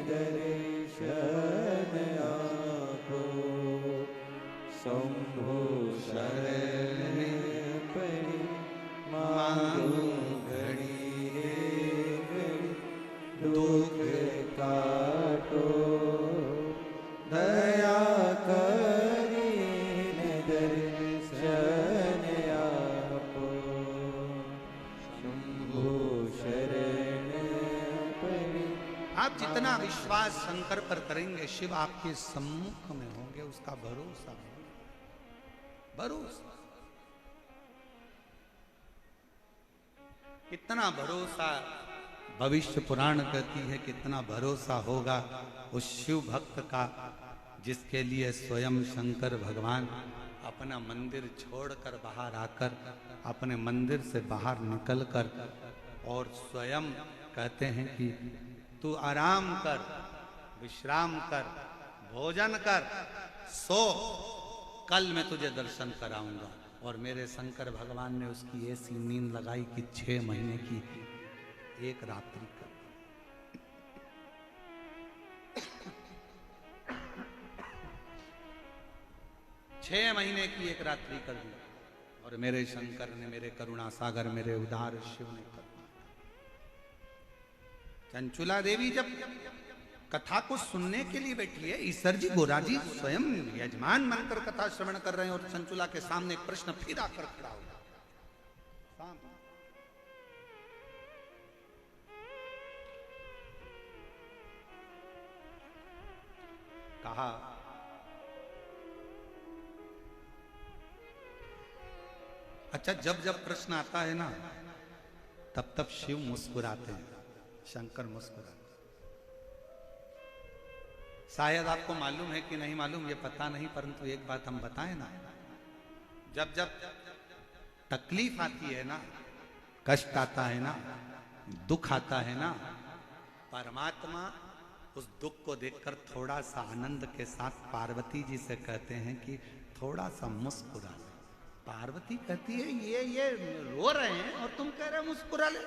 दर्शन आपो, शंभो शरण पड़े मांगो दुख काटो, दया करीन दर्शन आपो, शंभो शरण पड़े। आप जितना विश्वास शंकर पर करेंगे, शिव आपके सम्मुख में होंगे, उसका भरोसा, भरोसा कितना भरोसा भविष्य पुराण कहती है, कितना भरोसा होगा उस शिव भक्त का जिसके लिए स्वयं शंकर भगवान अपना मंदिर छोड़कर बाहर आकर, अपने मंदिर से बाहर निकलकर और स्वयं कहते हैं कि तू आराम कर, विश्राम कर, भोजन कर, सो, कल मैं तुझे दर्शन कराऊंगा। और मेरे शंकर भगवान ने उसकी ऐसी नींद लगाई कि 6 महीने की एक रात्रि कर। 6 महीने की एक रात्रि कर दी और मेरे शंकर ने, मेरे करुणा सागर, मेरे उदार शिव ने कर। चंचुला देवी जब कथा को सुनने के लिए बैठी है, ईश्वर जी गोरा जी स्वयं यजमान बनकर कथा श्रवण कर रहे हैं और चंचुला के सामने एक प्रश्न फिर आकर खड़ा हो। कहा अच्छा, जब जब प्रश्न आता है ना, तब तब शिव मुस्कुराते हैं, शंकर मुस्कुराते। शायद आपको मालूम है कि नहीं मालूम, ये पता नहीं, परंतु एक बात हम बताएं ना, जब जब तकलीफ आती है ना, कष्ट आता है ना, दुख आता है ना, परमात्मा उस दुख को देखकर थोड़ा सा आनंद के साथ पार्वती जी से कहते हैं कि थोड़ा सा मुस्कुरा ले। पार्वती कहती है ये रो रहे हैं और तुम कह रहे हो मुस्कुरा ले।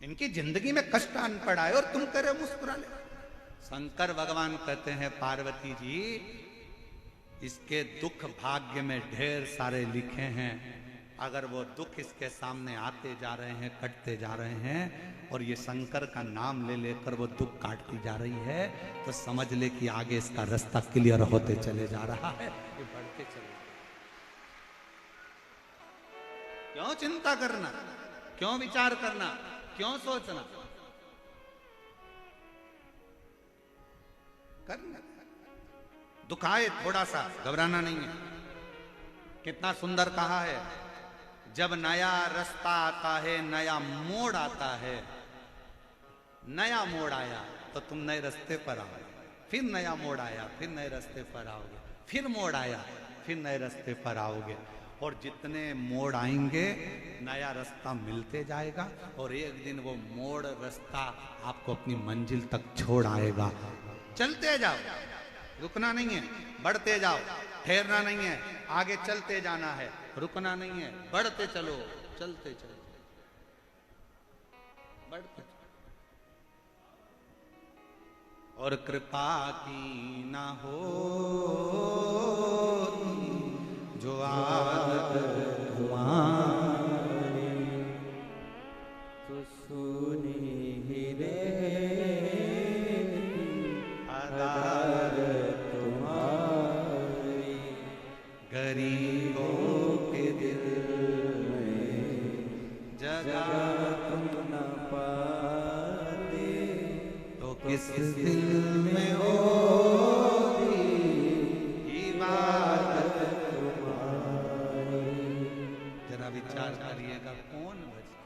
इनकी जिंदगी में कष्ट आन पड़ा है और तुम कह रहे हो मुस्कुरा ले। शंकर भगवान कहते हैं पार्वती जी, इसके दुख भाग्य में ढेर सारे लिखे हैं, अगर वो दुख इसके सामने आते जा रहे हैं, कटते जा रहे हैं और ये शंकर का नाम ले लेकर वो दुख काटती जा रही है, तो समझ ले कि आगे इसका रास्ता क्लियर होते चले जा रहा है, ये बढ़ते चले। क्यों चिंता करना, क्यों विचार करना, क्यों सोचना, करना। दुख आए थोड़ा सा घबराना नहीं है। कितना सुंदर कहा है जब नया रास्ता आता है, नया मोड़ आता है, नया मोड़ आया तो तुम नए रास्ते पर आओगे, फिर नया मोड़ आया, फिर नए रास्ते पर आओगे, फिर मोड़ आया, फिर नए रास्ते पर आओगे। और जितने मोड़ आएंगे नया रास्ता मिलते जाएगा और एक दिन वो मोड़ रास्ता आपको अपनी मंजिल तक छोड़ आएगा। चलते जाओ, रुकना नहीं है, बढ़ते जाओ, ठहरना नहीं है, आगे चलते जाना है, रुकना नहीं है, बढ़ते चलो, चलते चलो, बढ़ते चलो। और कृपा की ना हो जो आदत तुम्हारी, तो सुनी ही रे आदत तुम्हारी, गरीबों के दिल में जगह तुम न पाते, तो किस दिल में होगी इबादत तुम्हारी। जरा विचार करिएगा, कौन भजता,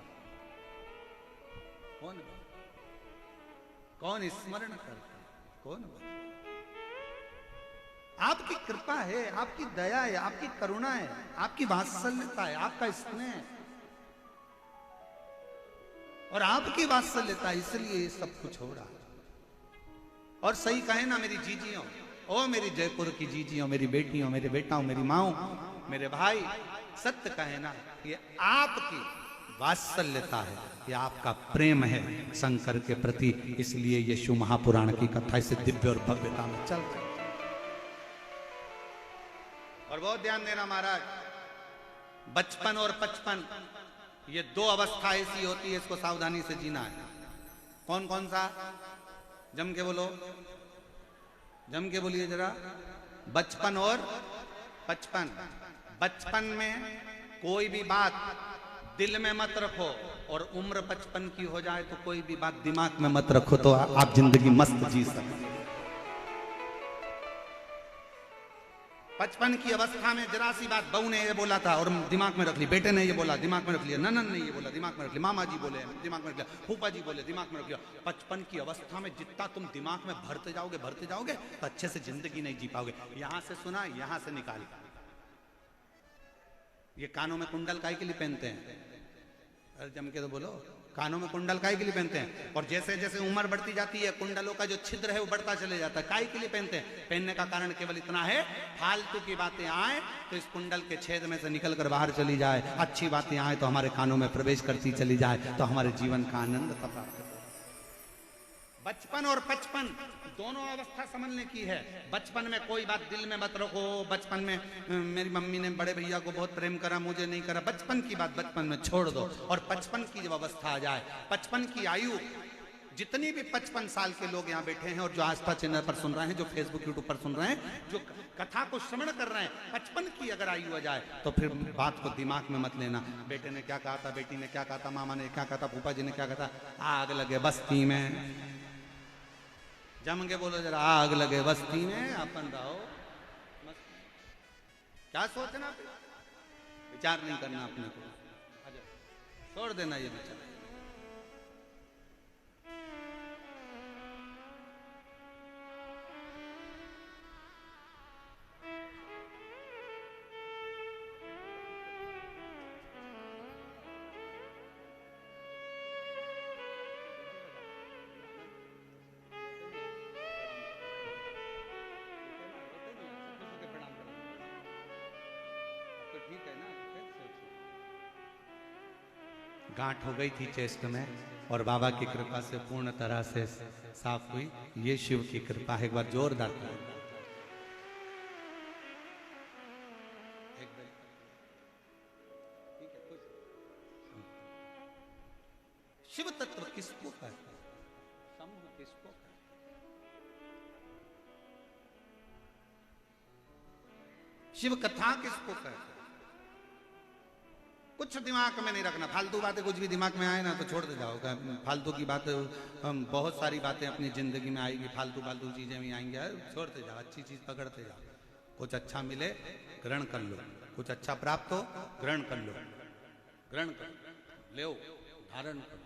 कौन स्मरण करता, कौन भजता? आपकी कृपा है, आपकी दया है, आपकी करुणा है, आपकी वात्सल्यता है, आपका स्नेह है और आपकी वात्सल्यता, इसलिए ये सब कुछ हो रहा है। और सही कहे ना मेरी जीजियों, ओ मेरी जयपुर की जीजियों, मेरी बेटियों, मेरे बेटाओं, मेरी माओ, मेरे भाई, सत्य कहे ना, ये आपकी वात्सल्यता है, ये आपका प्रेम है शंकर के प्रति, इसलिए ये शिव महापुराण की कथा इसे दिव्य और भव्यता में चल रही। और बहुत ध्यान देना महाराज, बचपन और पचपन ये दो अवस्था ऐसी होती है, इसको सावधानी से जीना है। कौन कौन सा? जम के बोलो, जम के बोलिए जरा। बचपन और पचपन। बचपन में कोई भी बात दिल में मत रखो, और उम्र 55 की हो जाए तो कोई भी बात दिमाग में मत रखो, तो आप जिंदगी मस्त जी सकते। 55 की अवस्था में जरा सी बात बहू ने ये बोला था और दिमाग में रख ली, बेटे ने ये बोला दिमाग में रख लिया, ननन ने ये बोला दिमाग में रख लिया, मामा जी बोले दिमाग में रख लिया, फूफा जी बोले दिमाग में रख लिया। 55 की अवस्था में जितना तुम दिमाग में भरते जाओगे तो अच्छे से जिंदगी नहीं जी पाओगे। यहां से सुना, यहां से निकाली। ये कानों में कुंडल काहे के लिए पहनते हैं? अरे जम के तो बोलो, कानों में कुंडल काहे के लिए पहनते हैं? और जैसे जैसे उम्र बढ़ती जाती है कुंडलों का जो छिद्र है वो बढ़ता चले जाता है। काहे के लिए पहनते हैं? पहनने का कारण केवल इतना है, फालतू की बातें आए तो इस कुंडल के छेद में से निकल कर बाहर चली जाए, अच्छी बातें आए तो हमारे कानों में प्रवेश करती चली जाए, तो हमारे जीवन का आनंद प्राप्त। बचपन और 55 दोनों अवस्था समझने की है। बचपन में कोई बात दिल में मत रखो। बचपन में मेरी मम्मी ने बड़े भैया को बहुत प्रेम करा, मुझे नहीं करा, बचपन की बात बचपन में छोड़ दो। और 55 की जब अवस्था आ जाए, 55 की आयु, जितनी भी 55 साल के लोग यहाँ बैठे हैं और जो आस्था चैनल पर सुन रहे हैं, जो फेसबुक यूट्यूब पर सुन रहे हैं, जो कथा को श्रवण कर रहे हैं, 55 की अगर आयु आ जाए तो फिर बात को दिमाग में मत लेना। बेटे ने क्या कहा था, बेटी ने क्या कहा था, मामा ने क्या कहा था, फूफा जी ने क्या कहा था। आग लगे बस्ती में, जम के बोलो जरा, आग लगे बस्ती में, अपन रहो। क्या सोचना, विचार नहीं करना अपने को, छोड़ देना ये विचार। गांठ हो गई थी चेस्ट में और बाबा की कृपा से पूर्ण तरह से साफ हुई। ये शिव की कृपा है। एक बार जोरदार शिव तत्व किसको कहते हैं? समूह किसको कहते हैं? शिव कथा किसको कहते हैं? कुछ दिमाग में नहीं रखना, फालतू बातें कुछ भी दिमाग में आए ना तो छोड़ते जाओ। फालतू की बातें, बहुत सारी बातें अपनी जिंदगी में आएगी, फालतू फालतू चीजें भी आएंगी, छोड़ते जाओ, अच्छी चीज पकड़ते जाओ। कुछ अच्छा मिले ग्रहण कर लो, कुछ अच्छा प्राप्त हो ग्रहण कर लो, ग्रहण करो, ले धारण करो,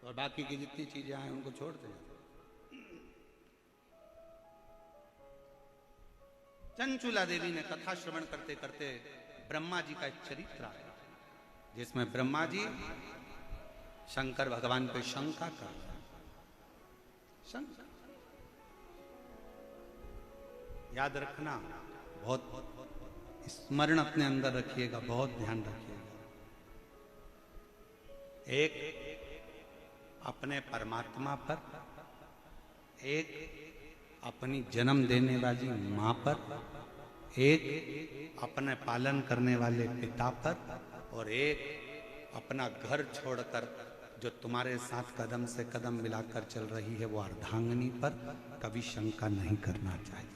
और बाकी की जितनी चीजें आए उनको छोड़ दे। चंचुला देवी ने कथा श्रवण करते करते ब्रह्मा जी का एक चरित्र आया, जिसमें ब्रह्मा जी शंकर भगवान पे शंका कर, शंका याद रखना, बहुत स्मरण अपने अंदर रखिएगा, बहुत ध्यान रखिएगा। एक अपने परमात्मा पर, एक अपनी जन्म देने वाली मां पर, एक अपने पालन करने वाले पिता पर, और एक अपना घर छोड़कर जो तुम्हारे साथ कदम से कदम मिलाकर चल रही है वो अर्धांगिनी पर कभी शंका नहीं करना चाहिए।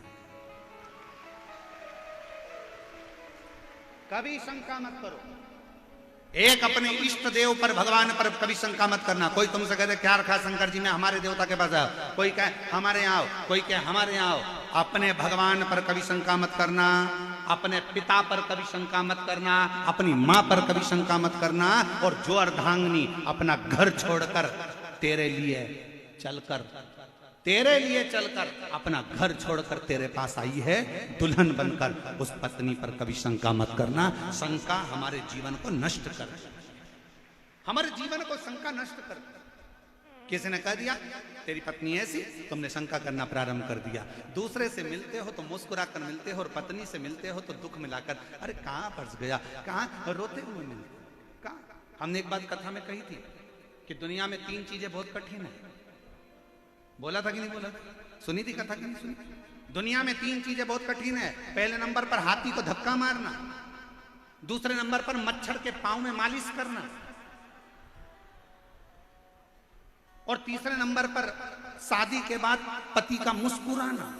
कभी शंका मत करो। एक अपने इष्ट देव पर, भगवान पर कभी शंका मत करना। कोई तुमसे कहते क्या रखा शंकर जी में, हमारे देवता के पास आओ, कोई कहे हमारे यहाँ आओ, कोई कहे हमारे यहाँ आओ। अपने भगवान पर कभी शंका मत करना, अपने पिता पर कभी शंका मत करना, अपनी माँ पर कभी शंका मत करना। और जो अर्धांगिनी अपना घर छोड़कर तेरे लिए चलकर, तेरे लिए चलकर, अपना घर छोड़कर तेरे पास आई है दुल्हन बनकर, उस पत्नी पर कभी शंका मत करना। शंका हमारे जीवन को नष्ट कर, हमारे जीवन को शंका नष्ट कर। किसी ने कह दिया तेरी पत्नी ऐसी, तुमने शंका करना प्रारंभ कर दिया। दूसरे से मिलते हो तो मुस्कुराकर मिलते हो, और पत्नी से मिलते हो तो दुख मिलाकर, अरे कहाँ फंस गया, कहाँ रोते हुए मिलते, कहाँ। हमने एक बात कथा में कही थी कि दुनिया में 3 चीजें बहुत कठिन है। बोला था कि नहीं बोला था? सुनी थी कथा कि नहीं सुनी? दुनिया में 3 चीजें बहुत कठिन है। पहले नंबर पर हाथी को धक्का मारना, दूसरे नंबर पर मच्छर के पांव में मालिश करना, और तीसरे नंबर पर शादी के बाद पति का मुस्कुराना।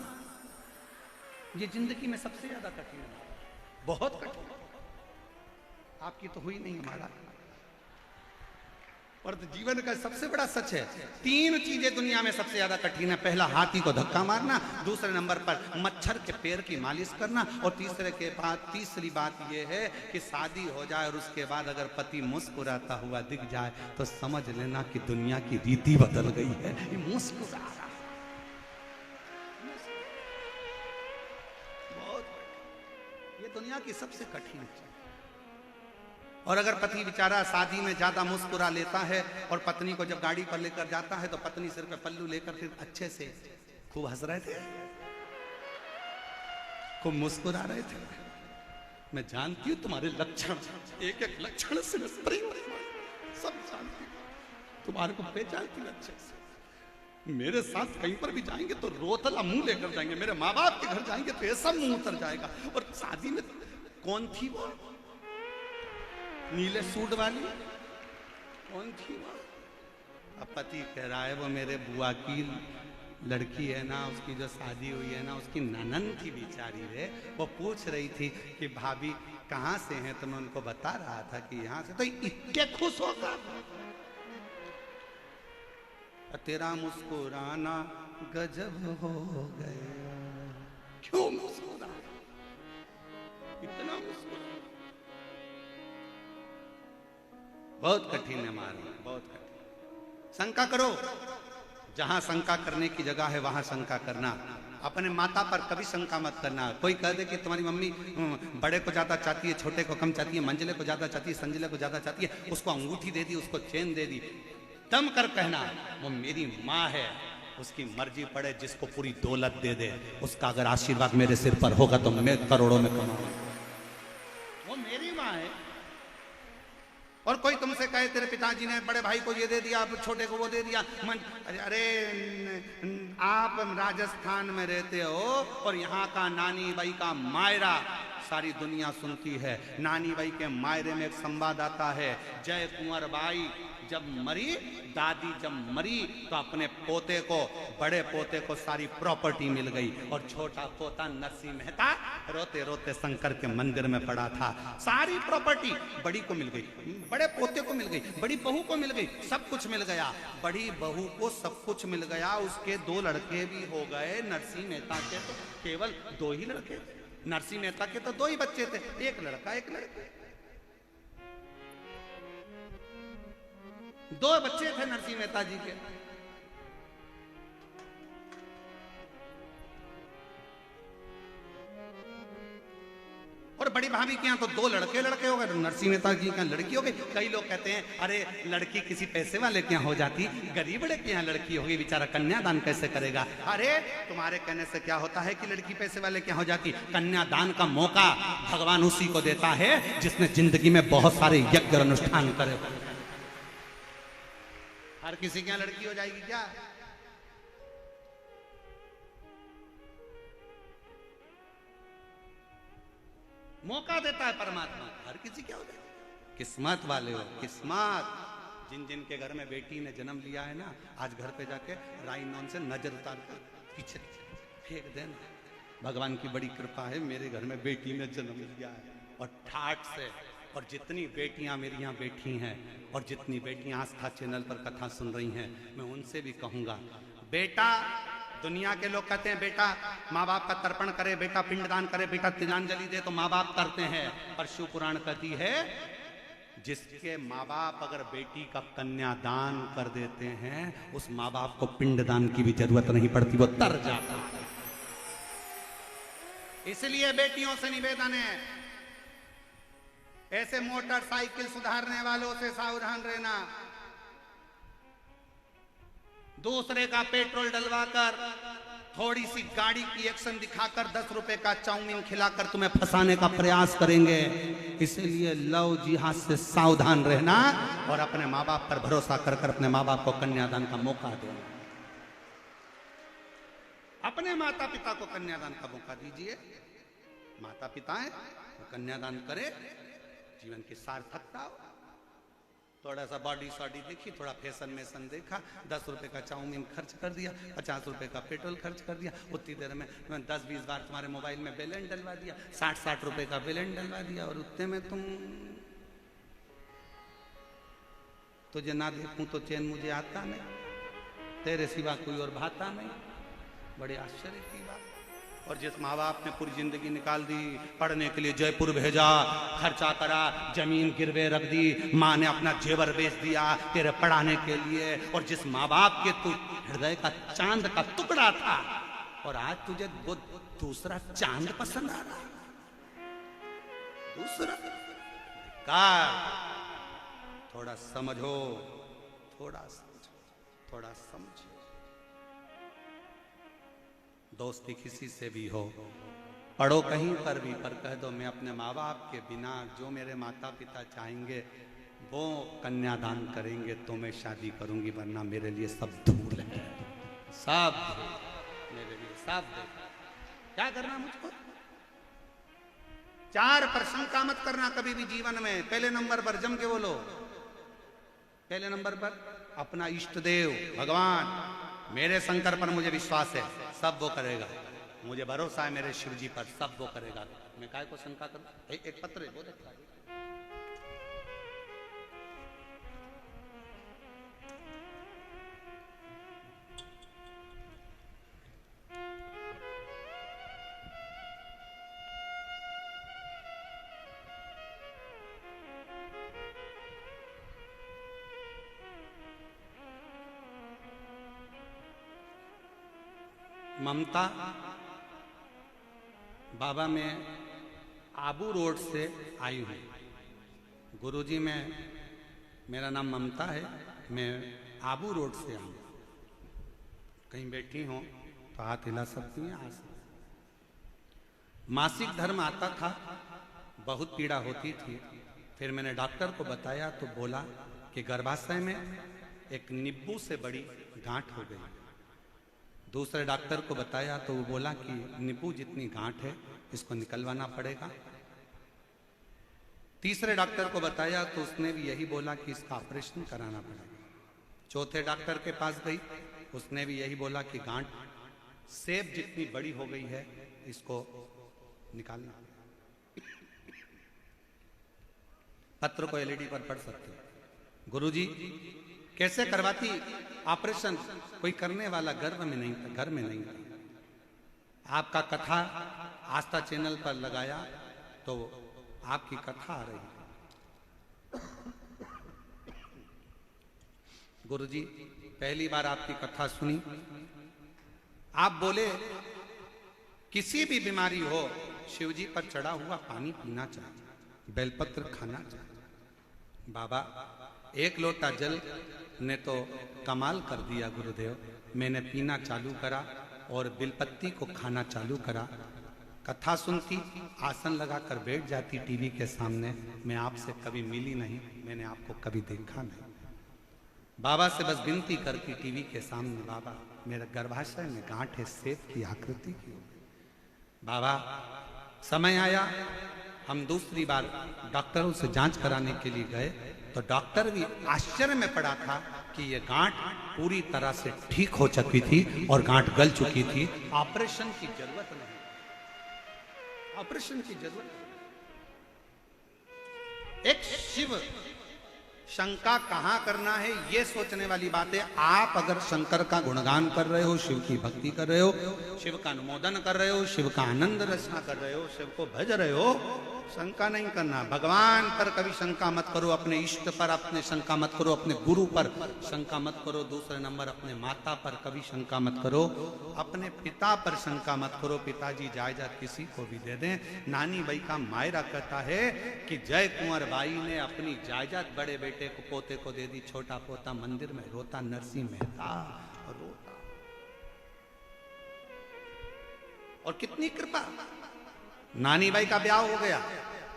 ये जिंदगी में सबसे ज्यादा कठिन है, बहुत कठिन। आपकी तो हुई नहीं, हमारा पर जीवन का सबसे बड़ा सच है। 3 चीजें दुनिया में सबसे ज्यादा कठिन है। पहला हाथी को धक्का मारना, दूसरे नंबर पर मच्छर के पैर की मालिश करना, और तीसरी बात यह है कि शादी हो जाए और उसके बाद अगर पति मुस्कुराता हुआ दिख जाए तो समझ लेना कि दुनिया की रीति बदल गई है। ये मुस्कुरा रहा, बहुत, ये दुनिया की सबसे कठिन चीज। और अगर पति बेचारा शादी में ज्यादा मुस्कुरा लेता है और पत्नी को जब गाड़ी पर लेकर जाता है तो पत्नी सिर पे पल्लू लेकर फिर अच्छे से खूब हंस रहे थे, खूब मुस्कुरा रहे थे। मैं जानती हूँ तुम्हारे लक्षण, एक एक लक्षण से सब जानती हूँ, तुम्हारे को पहचानती हूँ अच्छे से। मेरे साथ कहीं पर भी जाएंगे तो रोतला मुंह लेकर जाएंगे, मेरे माँ बाप के घर जाएंगे तो ऐसा मुंह उतर जाएगा। और शादी में कौन थी वो नीले सूट वाली, कौन थी वो? अब पति कह रहा है वो मेरे बुआ की लड़की है ना, उसकी जो शादी हुई है ना, उसकी ननन थी बेचारी रे। वो पूछ रही थी कि भाभी कहाँ से हैं, तो मैं उनको बता रहा था कि यहाँ से। तो इतने खुश होगा, तेरा मुस्कुराना गजब हो गया। क्यों मुस्कुरा, इतना मुस्कुरा, बहुत कठिन है हमारी, बहुत कठिन। शंका करो, जहां शंका करने की जगह है वहां शंका करना। अपने माता पर कभी शंका मत करना। कोई कह दे कि तुम्हारी मम्मी बड़े को ज्यादा चाहती है, छोटे को कम चाहती है, मंजिले को ज्यादा चाहती है, संजिले को ज्यादा चाहती है, उसको अंगूठी दे दी, उसको चेन दे दी, दम कर कहना वो मेरी माँ है, उसकी मर्जी पड़े जिसको पूरी दौलत दे दे, उसका अगर आशीर्वाद मेरे सिर पर होगा तो मैं करोड़ों में कमाऊंगा, वो मेरी माँ है। और कोई तुमसे कहे तेरे पिताजी ने बड़े भाई को ये दे दिया, छोटे को वो दे दिया, अरे आप राजस्थान में रहते हो और यहाँ का नानी बाई का मायरा सारी दुनिया सुनती है। नानी बाई के मायरे में एक संवाद आता है, जय कुंवर बाई जब मरी, दादी जब मरी तो अपने पोते को, बड़े पोते को सारी प्रॉपर्टी मिल गई, और छोटा पोता नरसिंह मेहता रोते रोते शंकर के मंदिर में पड़ा था। सारी प्रॉपर्टी बड़ी को मिल गई, बड़े पोते को मिल गई, बड़ी बहू को मिल गई, सब कुछ मिल गया। बड़ी बहू को सब कुछ मिल गया, उसके 2 लड़के भी हो गए। नरसिंह मेहता के तो केवल 2 ही लड़के, नरसिंह मेहता के तो 2 ही बच्चे थे, एक लड़का एक लड़की। 2 बच्चे थे नरसिंह मेहता जी के। और बड़ी भाभी के यहाँ तो 2 लड़के हो गए, नरसिंह मेहता जी के यहाँ लड़की हो गई। कई लोग कहते हैं अरे लड़की किसी पैसे वाले के यहाँ हो जाती, गरीब बड़े के यहाँ लड़की होगी, बेचारा कन्यादान कैसे करेगा। अरे तुम्हारे कहने से क्या होता है कि लड़की पैसे वाले के यहाँ हो जाती। कन्यादान का मौका भगवान उसी को देता है जिसने जिंदगी में बहुत सारे यज्ञ और अनुष्ठान करे। हर किसी के यहाँ लड़की हो जाएगी क्या? मौका देता है परमात्मा, हर किसी क्या हो जाए। किस्मत वाले हो, किस्मत। जिन जिन के घर में बेटी ने जन्म लिया है ना, आज घर पे जाके राइनॉन से नजर उतार कर पीछे फेंक देना। भगवान की बड़ी कृपा है, मेरे घर में बेटी ने जन्म लिया है। और ठाठ से, और जितनी बेटियां मेरी यहाँ बैठी हैं और जितनी बेटियां आस्था चैनल पर कथा सुन रही हैं, मैं उनसे भी कहूंगा, बेटा, दुनिया के लोग कहते हैं बेटा माँ बाप का तर्पण करे, बेटा पिंडदान करे, बेटा तिलांजलि दे, तो माँ बाप करते हैं। पर शिव पुराण कहती है जिसके माँ बाप अगर बेटी का कन्यादान कर देते हैं, उस माँ बाप को पिंडदान की भी जरूरत नहीं पड़ती, वो तर जाता है। इसलिए बेटियों से निवेदन है, ऐसे मोटरसाइकिल सुधारने वालों से सावधान रहना। दूसरे का पेट्रोल डलवाकर, थोड़ी सी गाड़ी की एक्शन दिखाकर 10 रुपए का चाउमीन खिलाकर तुम्हें फंसाने का प्रयास करेंगे। इसलिए लव जिहाद से सावधान रहना और अपने माँ बाप पर भरोसा कर कर अपने माँ बाप को कन्यादान का मौका देना। अपने माता पिता को कन्यादान का मौका दीजिए। माता पिता है तो कन्यादान करे, जीवन की सार्थकता हो। थोड़ा सा बॉडी शॉडी देखी, थोड़ा फैशन मेशन देखा, 10 रुपए का चाउमीन खर्च कर दिया, 50 रुपए का पेट्रोल खर्च कर दिया, उतनी देर में 10-20 बार तुम्हारे मोबाइल में बैलेंस डलवा दिया, 60-60 रुपए का बैलेंस डलवा दिया, और उतने में तुझे ना देखूं तो चैन मुझे आता नहीं, तेरे सिवा कोई और भाता नहीं। बड़े आश्चर्य की बात। और जिस माँ बाप ने पूरी जिंदगी निकाल दी, पढ़ने के लिए जयपुर भेजा, खर्चा करा, जमीन गिरवे रख दी, माँ ने अपना जेवर बेच दिया तेरे पढ़ाने के लिए, और जिस माँ बाप के तू हृदय का चांद का टुकड़ा था, और आज तुझे वो दूसरा चांद पसंद आ रहा, दूसरा का। थोड़ा समझो, थोड़ा समझो, थोड़ा समझो। दोस्ती किसी से भी हो, पढ़ो कहीं पर भी, पर कह दो मैं अपने माँ बाप के बिना, जो मेरे माता पिता चाहेंगे वो कन्यादान करेंगे तो मैं शादी करूंगी, वरना मेरे लिए सब धूल है, सब मेरे लिए सब। क्या करना मुझको? 4% का मत करना कभी भी जीवन में। पहले नंबर पर जम के बोलो, पहले नंबर पर अपना इष्ट देव भगवान। मेरे शंकर पर मुझे विश्वास है, सब वो करेगा। मुझे भरोसा है मेरे शिव जी पर, सब वो करेगा। मैं काय को शंका करूं? एक पत्र है, वो देखा। ममता बाबा में आबू रोड से आई हूँ। गुरुजी में मेरा नाम ममता है, मैं आबू रोड से आऊँ। कहीं बैठी हूँ तो हाथ हिला सकती हैं? आ सकती। मासिक धर्म आता था, बहुत पीड़ा होती थी। फिर मैंने डॉक्टर को बताया तो बोला कि गर्भाशय में एक नींबू से बड़ी गांठ हो गई। दूसरे डॉक्टर को बताया तो वो बोला कि नींबू जितनी गांठ है इसको निकलवाना पड़ेगा। तीसरे डॉक्टर को बताया तो उसने भी यही बोला कि इसका ऑपरेशन कराना पड़ेगा। चौथे डॉक्टर के पास गई, उसने भी यही बोला कि गांठ सेब जितनी बड़ी हो गई है, इसको निकालना। पत्र को एलईडी पर पढ़ सकते हो। गुरुजी कैसे करवाती ऑपरेशन? कोई करने वाला घर में नहीं था। आपका कथा आस्था चैनल पर लगाया तो आपकी कथा आ रही है। गुरुजी पहली बार आपकी कथा सुनी, आप बोले किसी भी बीमारी हो शिव जी पर चढ़ा हुआ पानी पीना चाहिए, बेलपत्र खाना चाहिए। बाबा एक लोटा जल ने तो कमाल कर दिया गुरुदेव। मैंने पीना चालू करा और बिलपत्ती को खाना चालू करा। कथा सुनती, आसन लगाकर बैठ जाती टीवी के सामने। मैं आपसे कभी मिली नहीं, मैंने आपको कभी देखा नहीं। बाबा से बस विनती करती टीवी के सामने, बाबा मेरा गर्भाशय में गांठ है, सेब की आकृति की। बाबा समय आया, हम दूसरी बार डॉक्टरों से जांच कराने के लिए गए तो डॉक्टर भी आश्चर्य में पड़ा था कि ये गांठ पूरी तरह से ठीक हो चुकी थी और गांठ गल चुकी थी। ऑपरेशन की जरूरत नहीं, ऑपरेशन की जरूरत नहीं। एक शिव शंका कहां करना है ये सोचने वाली बात है। आप अगर शंकर का गुणगान कर रहे हो, शिव की भक्ति कर रहे हो, शिव का अनुमोदन कर रहे हो, शिव का आनंद रचना कर रहे हो, शिव को भज रहे हो, शंका नहीं करना। भगवान पर कभी शंका मत करो, अपने इष्ट पर अपने शंका मत करो, अपने गुरु पर शंका मत करो, दूसरे नंबर अपने माता पर कभी शंका मत करो, अपने पिता पर शंका मत करो। पिताजी जायदाद किसी को भी दे दें। नानी बाई का मायरा कहता है कि जय कुंवर बाई ने अपनी जायदाद बड़े बेटे को, पोते को दे दी। छोटा पोता मंदिर में रोता, नरसिंह मेहता रोता। और कितनी कृपा, नानी बाई का ब्याह हो गया,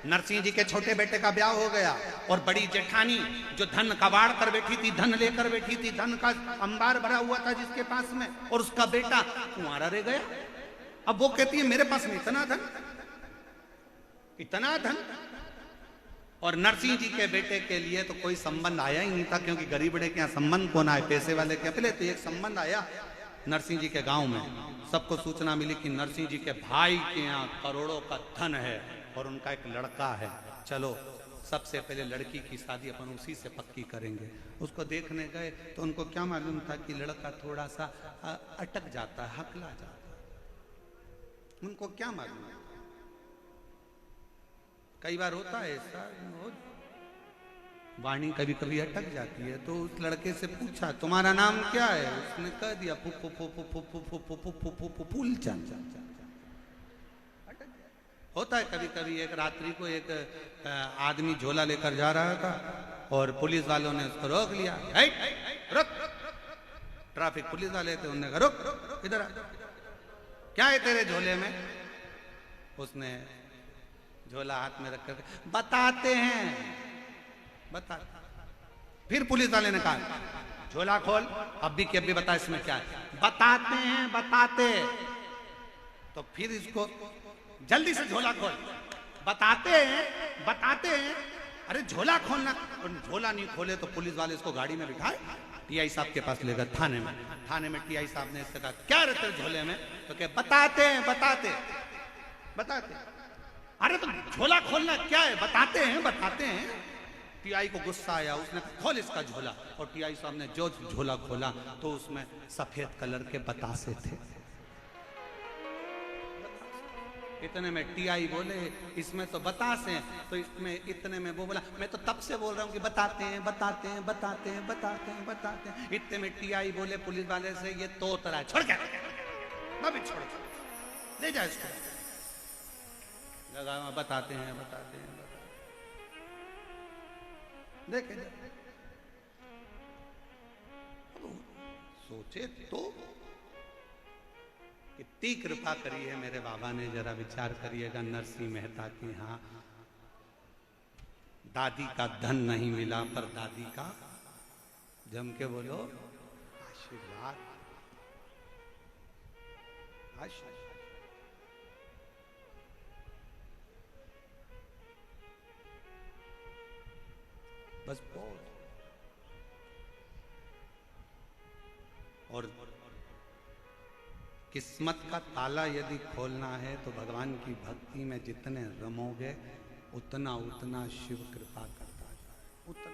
नरसिंह जी के छोटे बेटे का ब्याह हो गया, और बड़ी जेठानी जो धन कबाड़ कर बैठी थी, धन लेकर बैठी थी, धन का अंबार भरा हुआ था जिसके पास में, और उसका बेटा कुंवारा रह गया। अब वो कहती है मेरे पास में इतना धन, इतना धन। और नरसिंह जी के बेटे के लिए तो कोई संबंध आया ही नहीं था, क्योंकि गरीब बड़े के यहाँ संबंध कौन आए, पैसे वाले के। पहले तो एक संबंध आया नरसिंह जी के गांव में, सबको सूचना मिली कि नरसिंह जी के भाई के यहाँ करोड़ों का धन है और उनका एक लड़का है। चलो सबसे पहले लड़की की शादी अपन उसी से पक्की करेंगे। उसको देखने गए तो उनको क्या मालूम था कि लड़का थोड़ा सा अटक जाता है, हकला जाता है। उनको क्या मालूम है, कई बार होता है ऐसा, वाणी कभी कभी अटक जाती है। तो उस लड़के से पूछा तुम्हारा नाम क्या है, उसने कह दिया फूलचंद। होता है कभी कभी। एक रात्रि को एक आदमी झोला लेकर जा रहा था और पुलिस वालों ने उसको रोक लिया। रुक, ट्रैफिक पुलिस वाले थे, उन्होंने कहा रुक इधर आ, क्या है तेरे झोले में। उसने झोला हाथ में रखकर बताते हैं, बता। फिर पुलिस वाले ने कहा झोला खोल, अब भी कि अब भी बता इसमें क्या है। बताते हैं, बताते। तो फिर इसको जल्दी से झोला खोल, बताते हैं, बताते हैं। अरे झोला खोलना, और झोला नहीं खोले तो पुलिस वाले इसको गाड़ी में बिठाए, टीआई साहब के पास ले गए थाने में। थाने में टीआई साहब ने इससे कहा क्या रहते झोले में, तो क्या बताते हैं, बताते बताते। अरे तो झोला खोलना क्या है, बताते हैं, बताते हैं। टीआई को गुस्सा आया, उसने खोल इसका झोला, और टीआई साहब ने जो झोला खोला तो उसमें सफेद कलर के बतासे थे। इतने में टीआई बोले इसमें तो बतासे हैं, तो इसमें इतने में वो बोला मैं तो तब से बोल रहा हूँ कि बताते हैं, बताते हैं, बताते हैं, बताते हैं, बताते हैं। इतने में टीआई बोले पुलिस वाले से ये तो तरह छोड़ के, मैं भी छोड़ ले जा इसको। बताते हैं, बताते हैं, देखे सोचे तो कितनी कृपा करी है मेरे बाबा ने। जरा विचार करिएगा, नरसिंह मेहता की यहाँ दादी का धन नहीं मिला, पर दादी का जम के बोलो आशीर्वाद, आशीर्वाद। बस बहुत। और किस्मत का ताला यदि खोलना है तो भगवान की भक्ति में जितने रमोगे उतना उतना शिव कृपा करता जाए, उतना।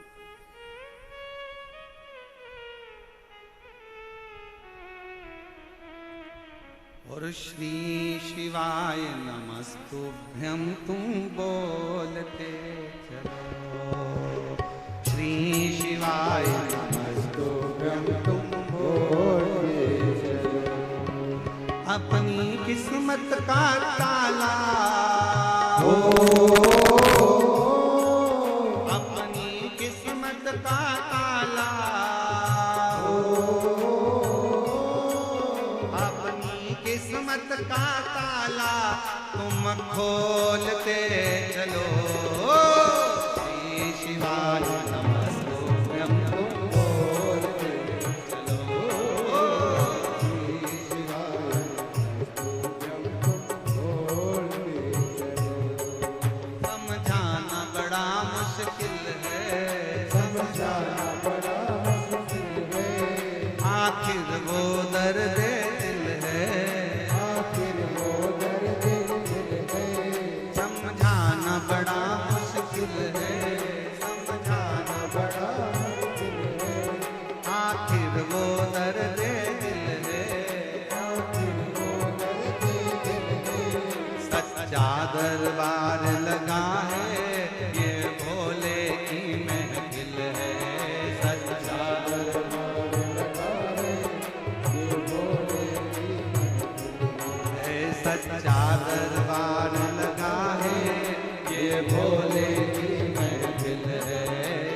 और श्री शिवाय नमस्तुभ्यं तुम बोलते चलो, श्री शिवाय नमस्तुभ्यं किस्मत का ताला, अपनी किस्मत का ताला, अपनी किस्मत का ताला तुम खोलते चलो। श्री शिवाय नमस्तुभ्यं तुम खोलते चलो। श्री शिवाय नमस्तुभ्यं तुम खोलते चलो। समझाना बड़ा मुश्किल है, समझाना बड़ा मुश्किल है, आखिर वो दर्द दिल है, आखिर वो दर्द दिल है। समझाना बड़ा मुश्किल है, समझाना बड़ा मुश्किल है, आखिर वो दर्द दिल है, आखिर वो दर्द दिल है। सच्चा दरबार लगा है ये भोले की महफिल है, सच्चा दरबार लगा है ये भोले की महफिल है, सच्चा दरबार लगा है ये भोले की महफिल है,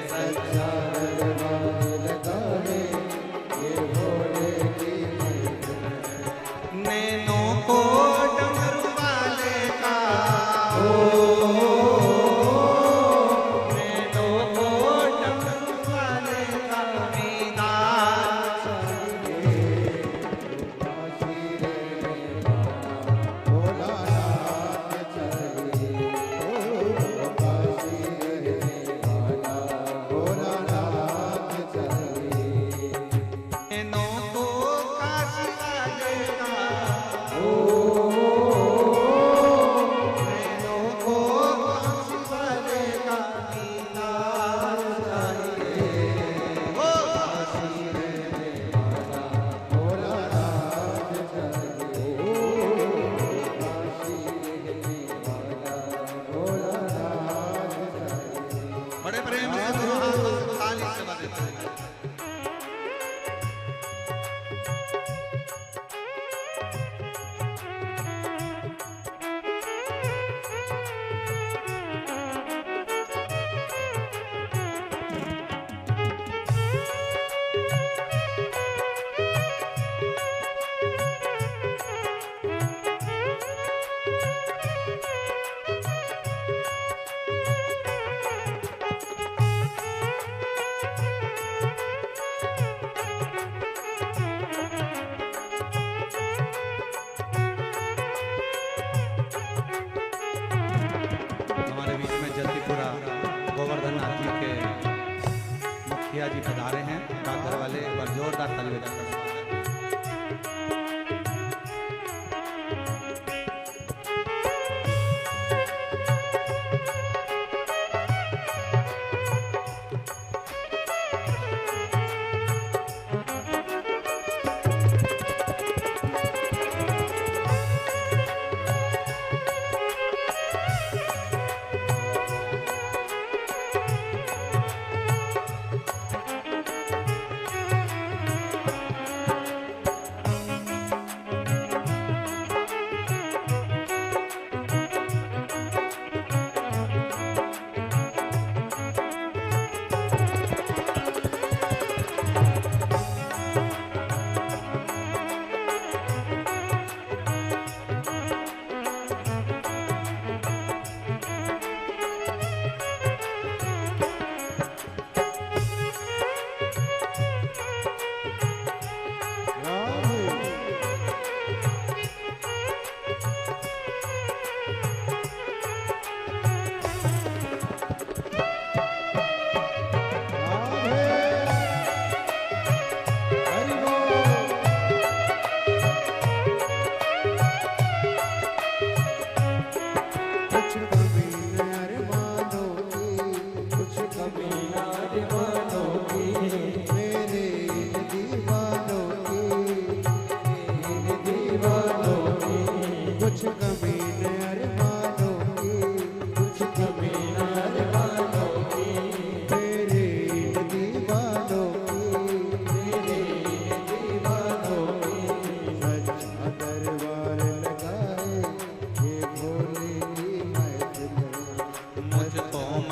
सच्चा दरबार लगा है ये भोले की महफिल है। नैनों को डमरू वाले का, नैनों को डमरू वाले का दीदार चाहिए। काशी रहने वाला भोलानाथ चाहिए, काशी रहने वाला भोलानाथ चाहिए। नैनों को काशी वाले का, नैनों को काशी वाले का दीदार चाहिए। काशी रहने वाला भोलानाथ चाहिए, काशी रहने वाला भोलानाथ चाहिए। बड़े प्रेम से दोनों हाथों से ताली से बजाते हैं। हमारे बीच में जल्दीपुरा गोवर्धन नाथ जी के मुखिया जी पधारे हैं, डाकघर वाले, एक बार जोरदार ताली बजाकर स्वागत।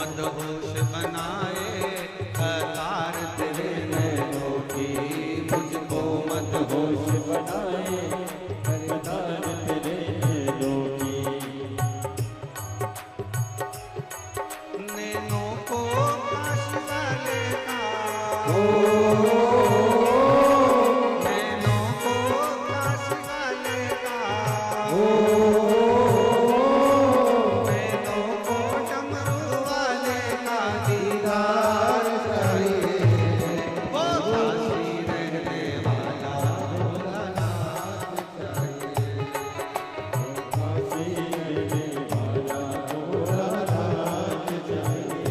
मदहोश बनाए कतार तेरे नैनों की, मुझको मदहोश बनाए कतार तेरे नैनों की। नैनों को काश वाले का, नैनों को काश वाले का, नैनों को डमरू वाले का दीदार चाहिए। वो काशी रहने वाला भोलानाथ चाहिए, वो काशी रहने वाला भोलानाथ चाहिए।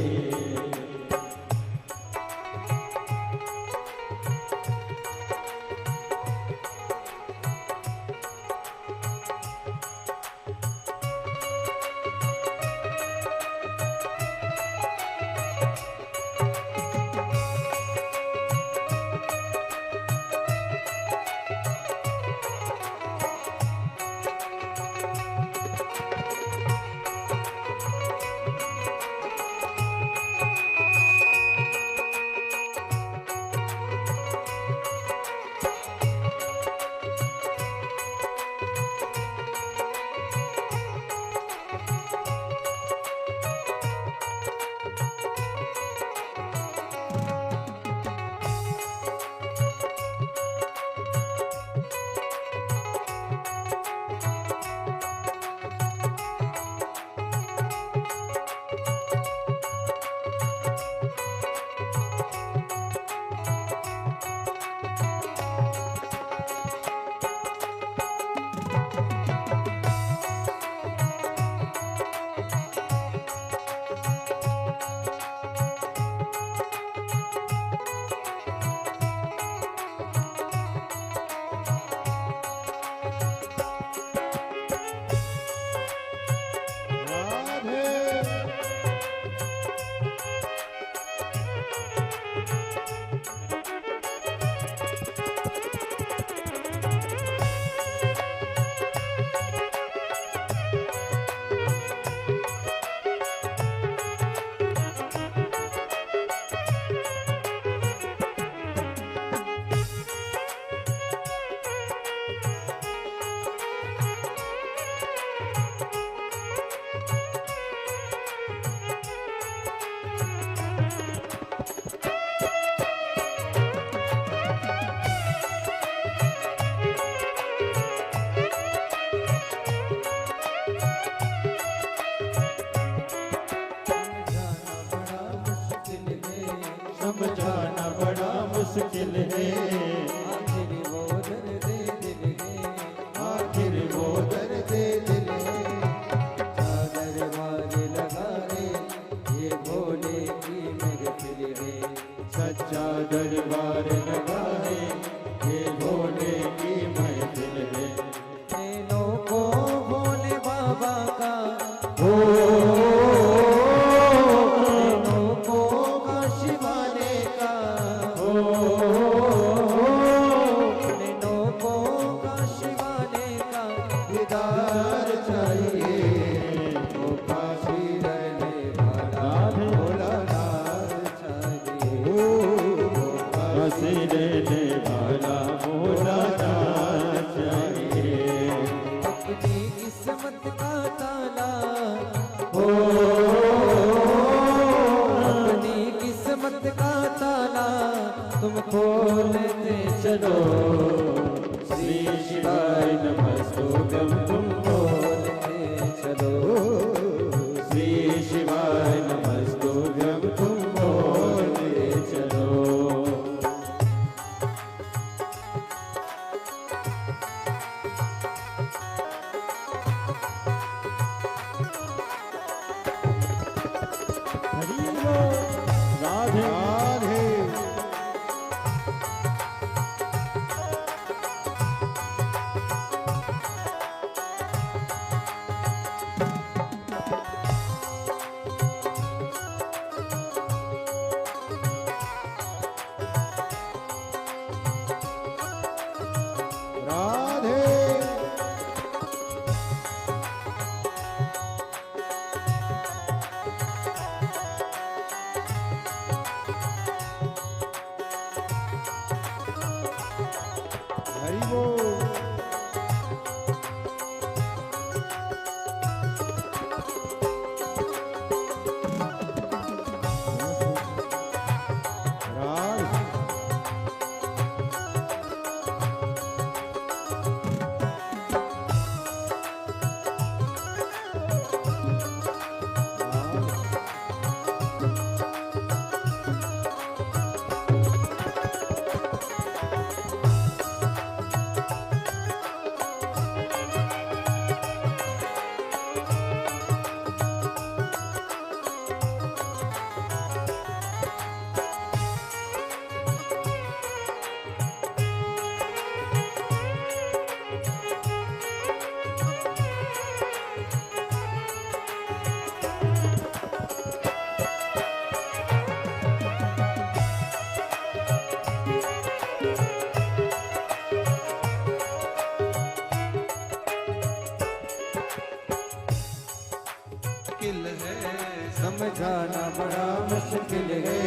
समझाना बड़ा मुश्किल है।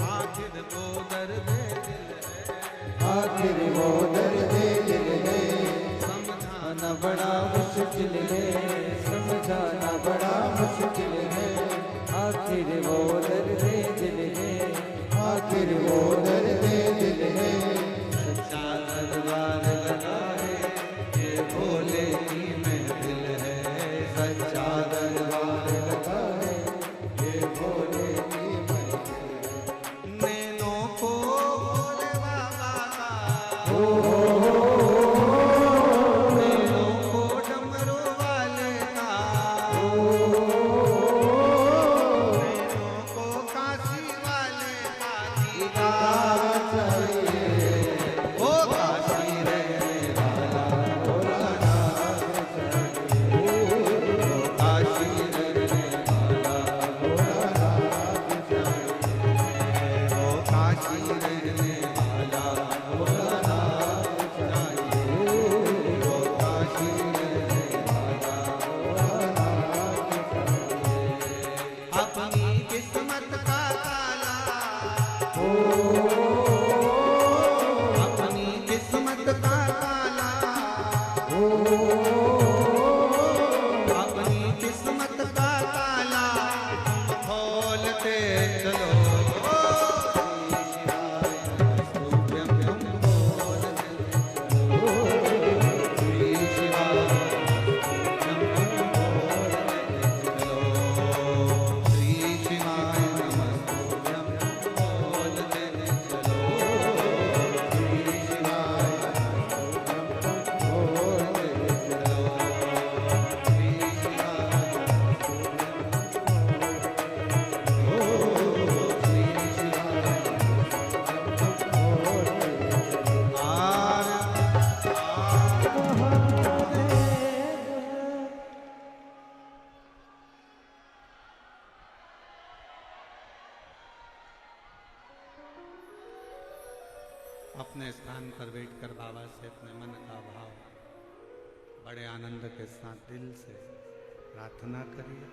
आखिर वो दर्द दिल है, आखिर वो दर्द दिल है, समझाना बड़ा मुश्किल है, समझाना बड़ा मुश्किल है। आखिर वो दर्द दिल है, आखिर वो दर्द दिल है। सच्चा दरबार लगा है, ये भोले की महफिल है। सच्चा दरबार लगा है, ये भोले की महफिल है। नैनों को भोले बाबा का, नैनों को डमरू वाले का, नैनों को काशी वाले का दीदार चाहिए। ओ काशी रहने वाला भोलानाथ चाहिए, ओ काशी रहने वाला भोलानाथ चाहिए, ओ काशी रहने वाला भोलानाथ चाहिए, ओ काशी रहने वाला भोलानाथ चाहिए। अपनी किस्मत का ताला, अपनी किस्मत का ताला, अपनी किस्मत का ताला तुम खोलते चलो। श्री शिवाय श्री शिवाय नमस्तुभ्यं बोलते चलो। श्री शिवाय अपने स्थान पर बैठकर बाबा से अपने मन का भाव बड़े आनंद के साथ दिल से प्रार्थना करिए,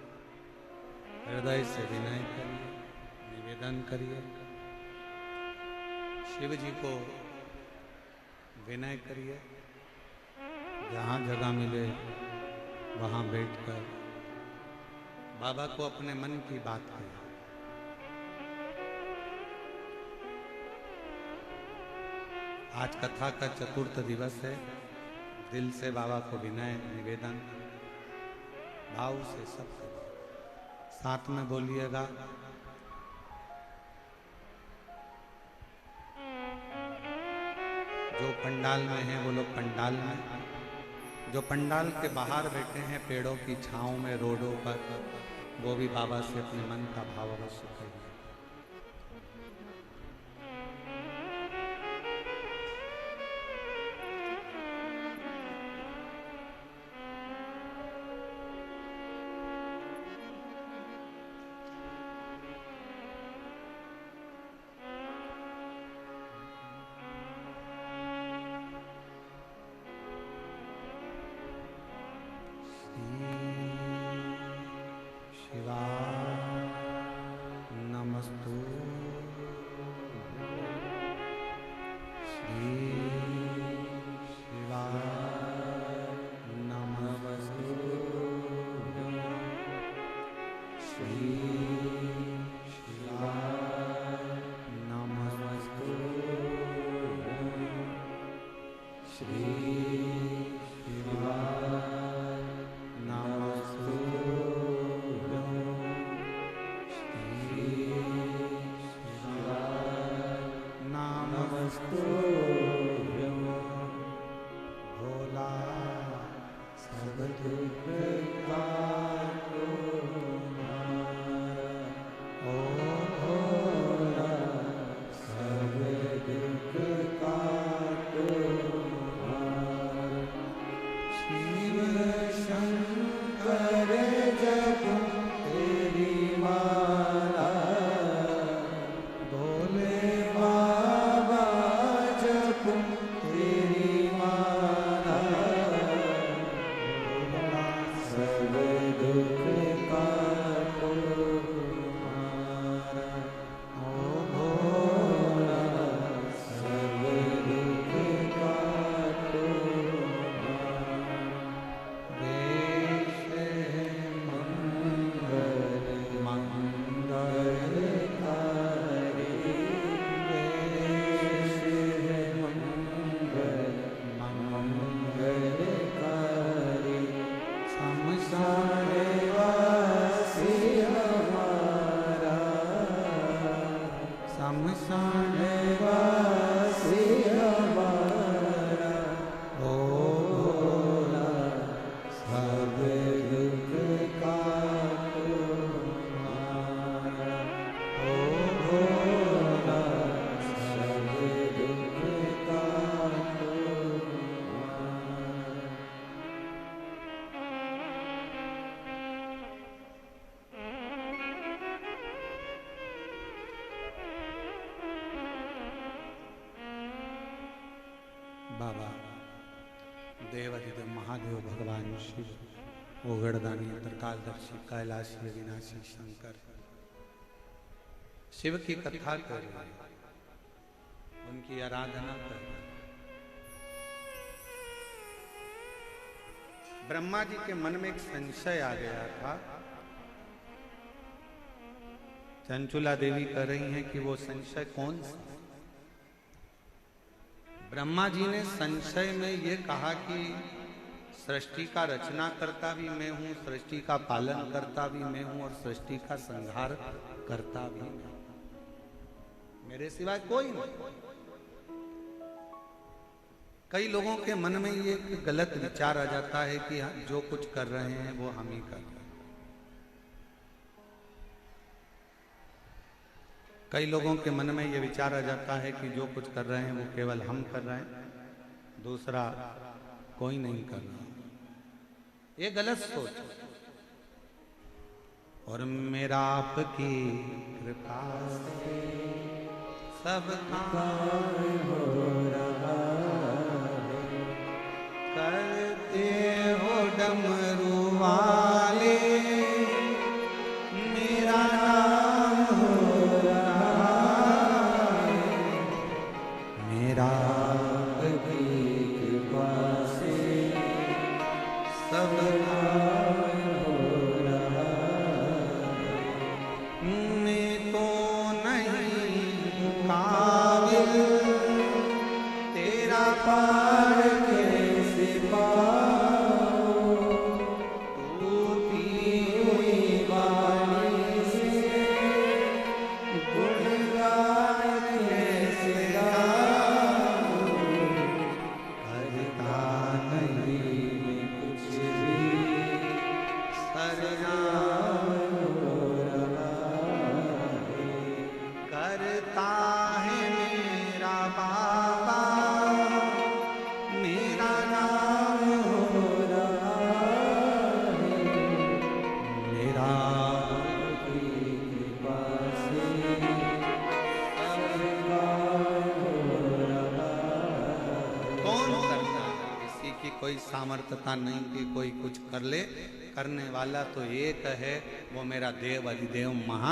हृदय से विनय करिए, निवेदन करिए। शिव जी को विनय करिए, जहाँ जगह मिले वहाँ बैठकर बाबा को अपने मन की बात कहिए। आज कथा का चतुर्थ दिवस है। दिल से बाबा को विनय निवेदन भाव से सब साथ में बोलिएगा। जो पंडाल में हैं वो लोग पंडाल में, जो पंडाल के बाहर बैठे हैं पेड़ों की छांव में रोडों पर, वो भी बाबा से अपने मन का भाव अवश्य करिए। महादेव भगवान शिव, ओगड़दानी, त्रिकालदर्शी, कैलाशी, अविनाशी शंकर शिव की कथा कर रहे हैं, उनकी आराधना कर रहे हैं। ब्रह्मा जी के मन में एक संशय आ गया था। चंचुला देवी कह रही हैं कि वो संशय कौन सा? ब्रह्मा जी ने संशय में ये कहा कि सृष्टि का रचना करता भी मैं हूं, सृष्टि का पालन करता भी मैं हूं और सृष्टि का संहार करता भी मैं, मेरे सिवाय कोई नहीं। कई लोगों के मन में ये गलत विचार आ जाता है कि जो कुछ कर रहे हैं वो हम ही कर रहे हैं। कई लोगों के मन में ये विचार आ जाता है कि जो कुछ कर रहे हैं वो केवल हम कर रहे हैं, दूसरा कोई नहीं कर रहा। ये गलत सोच। और मेरा आपकी कृपा से सब काम हो रहा है, करते हो डमरू वाले मेरा नाम हो रहा है, मेरा आपकी कृपा से सब काम हो रहा है। मैं तो नहीं काबिल तेरा पार कैसे पाऊं, टूटी हुई वाणी से गुणगान कैसे गाऊं, करता नहीं मैं कुछ भी सरनाम हो रहा है, करता है मेरा बाबा मेरा नाम हो रहा है, मेरा आपकी कृपा से सब काम हो रहा है। कौन करता है? किसी की कोई सामर्थ्यता नहीं कि कोई कुछ कर ले, करने वाला तो एक है, वो मेरा देव अधिदेव महा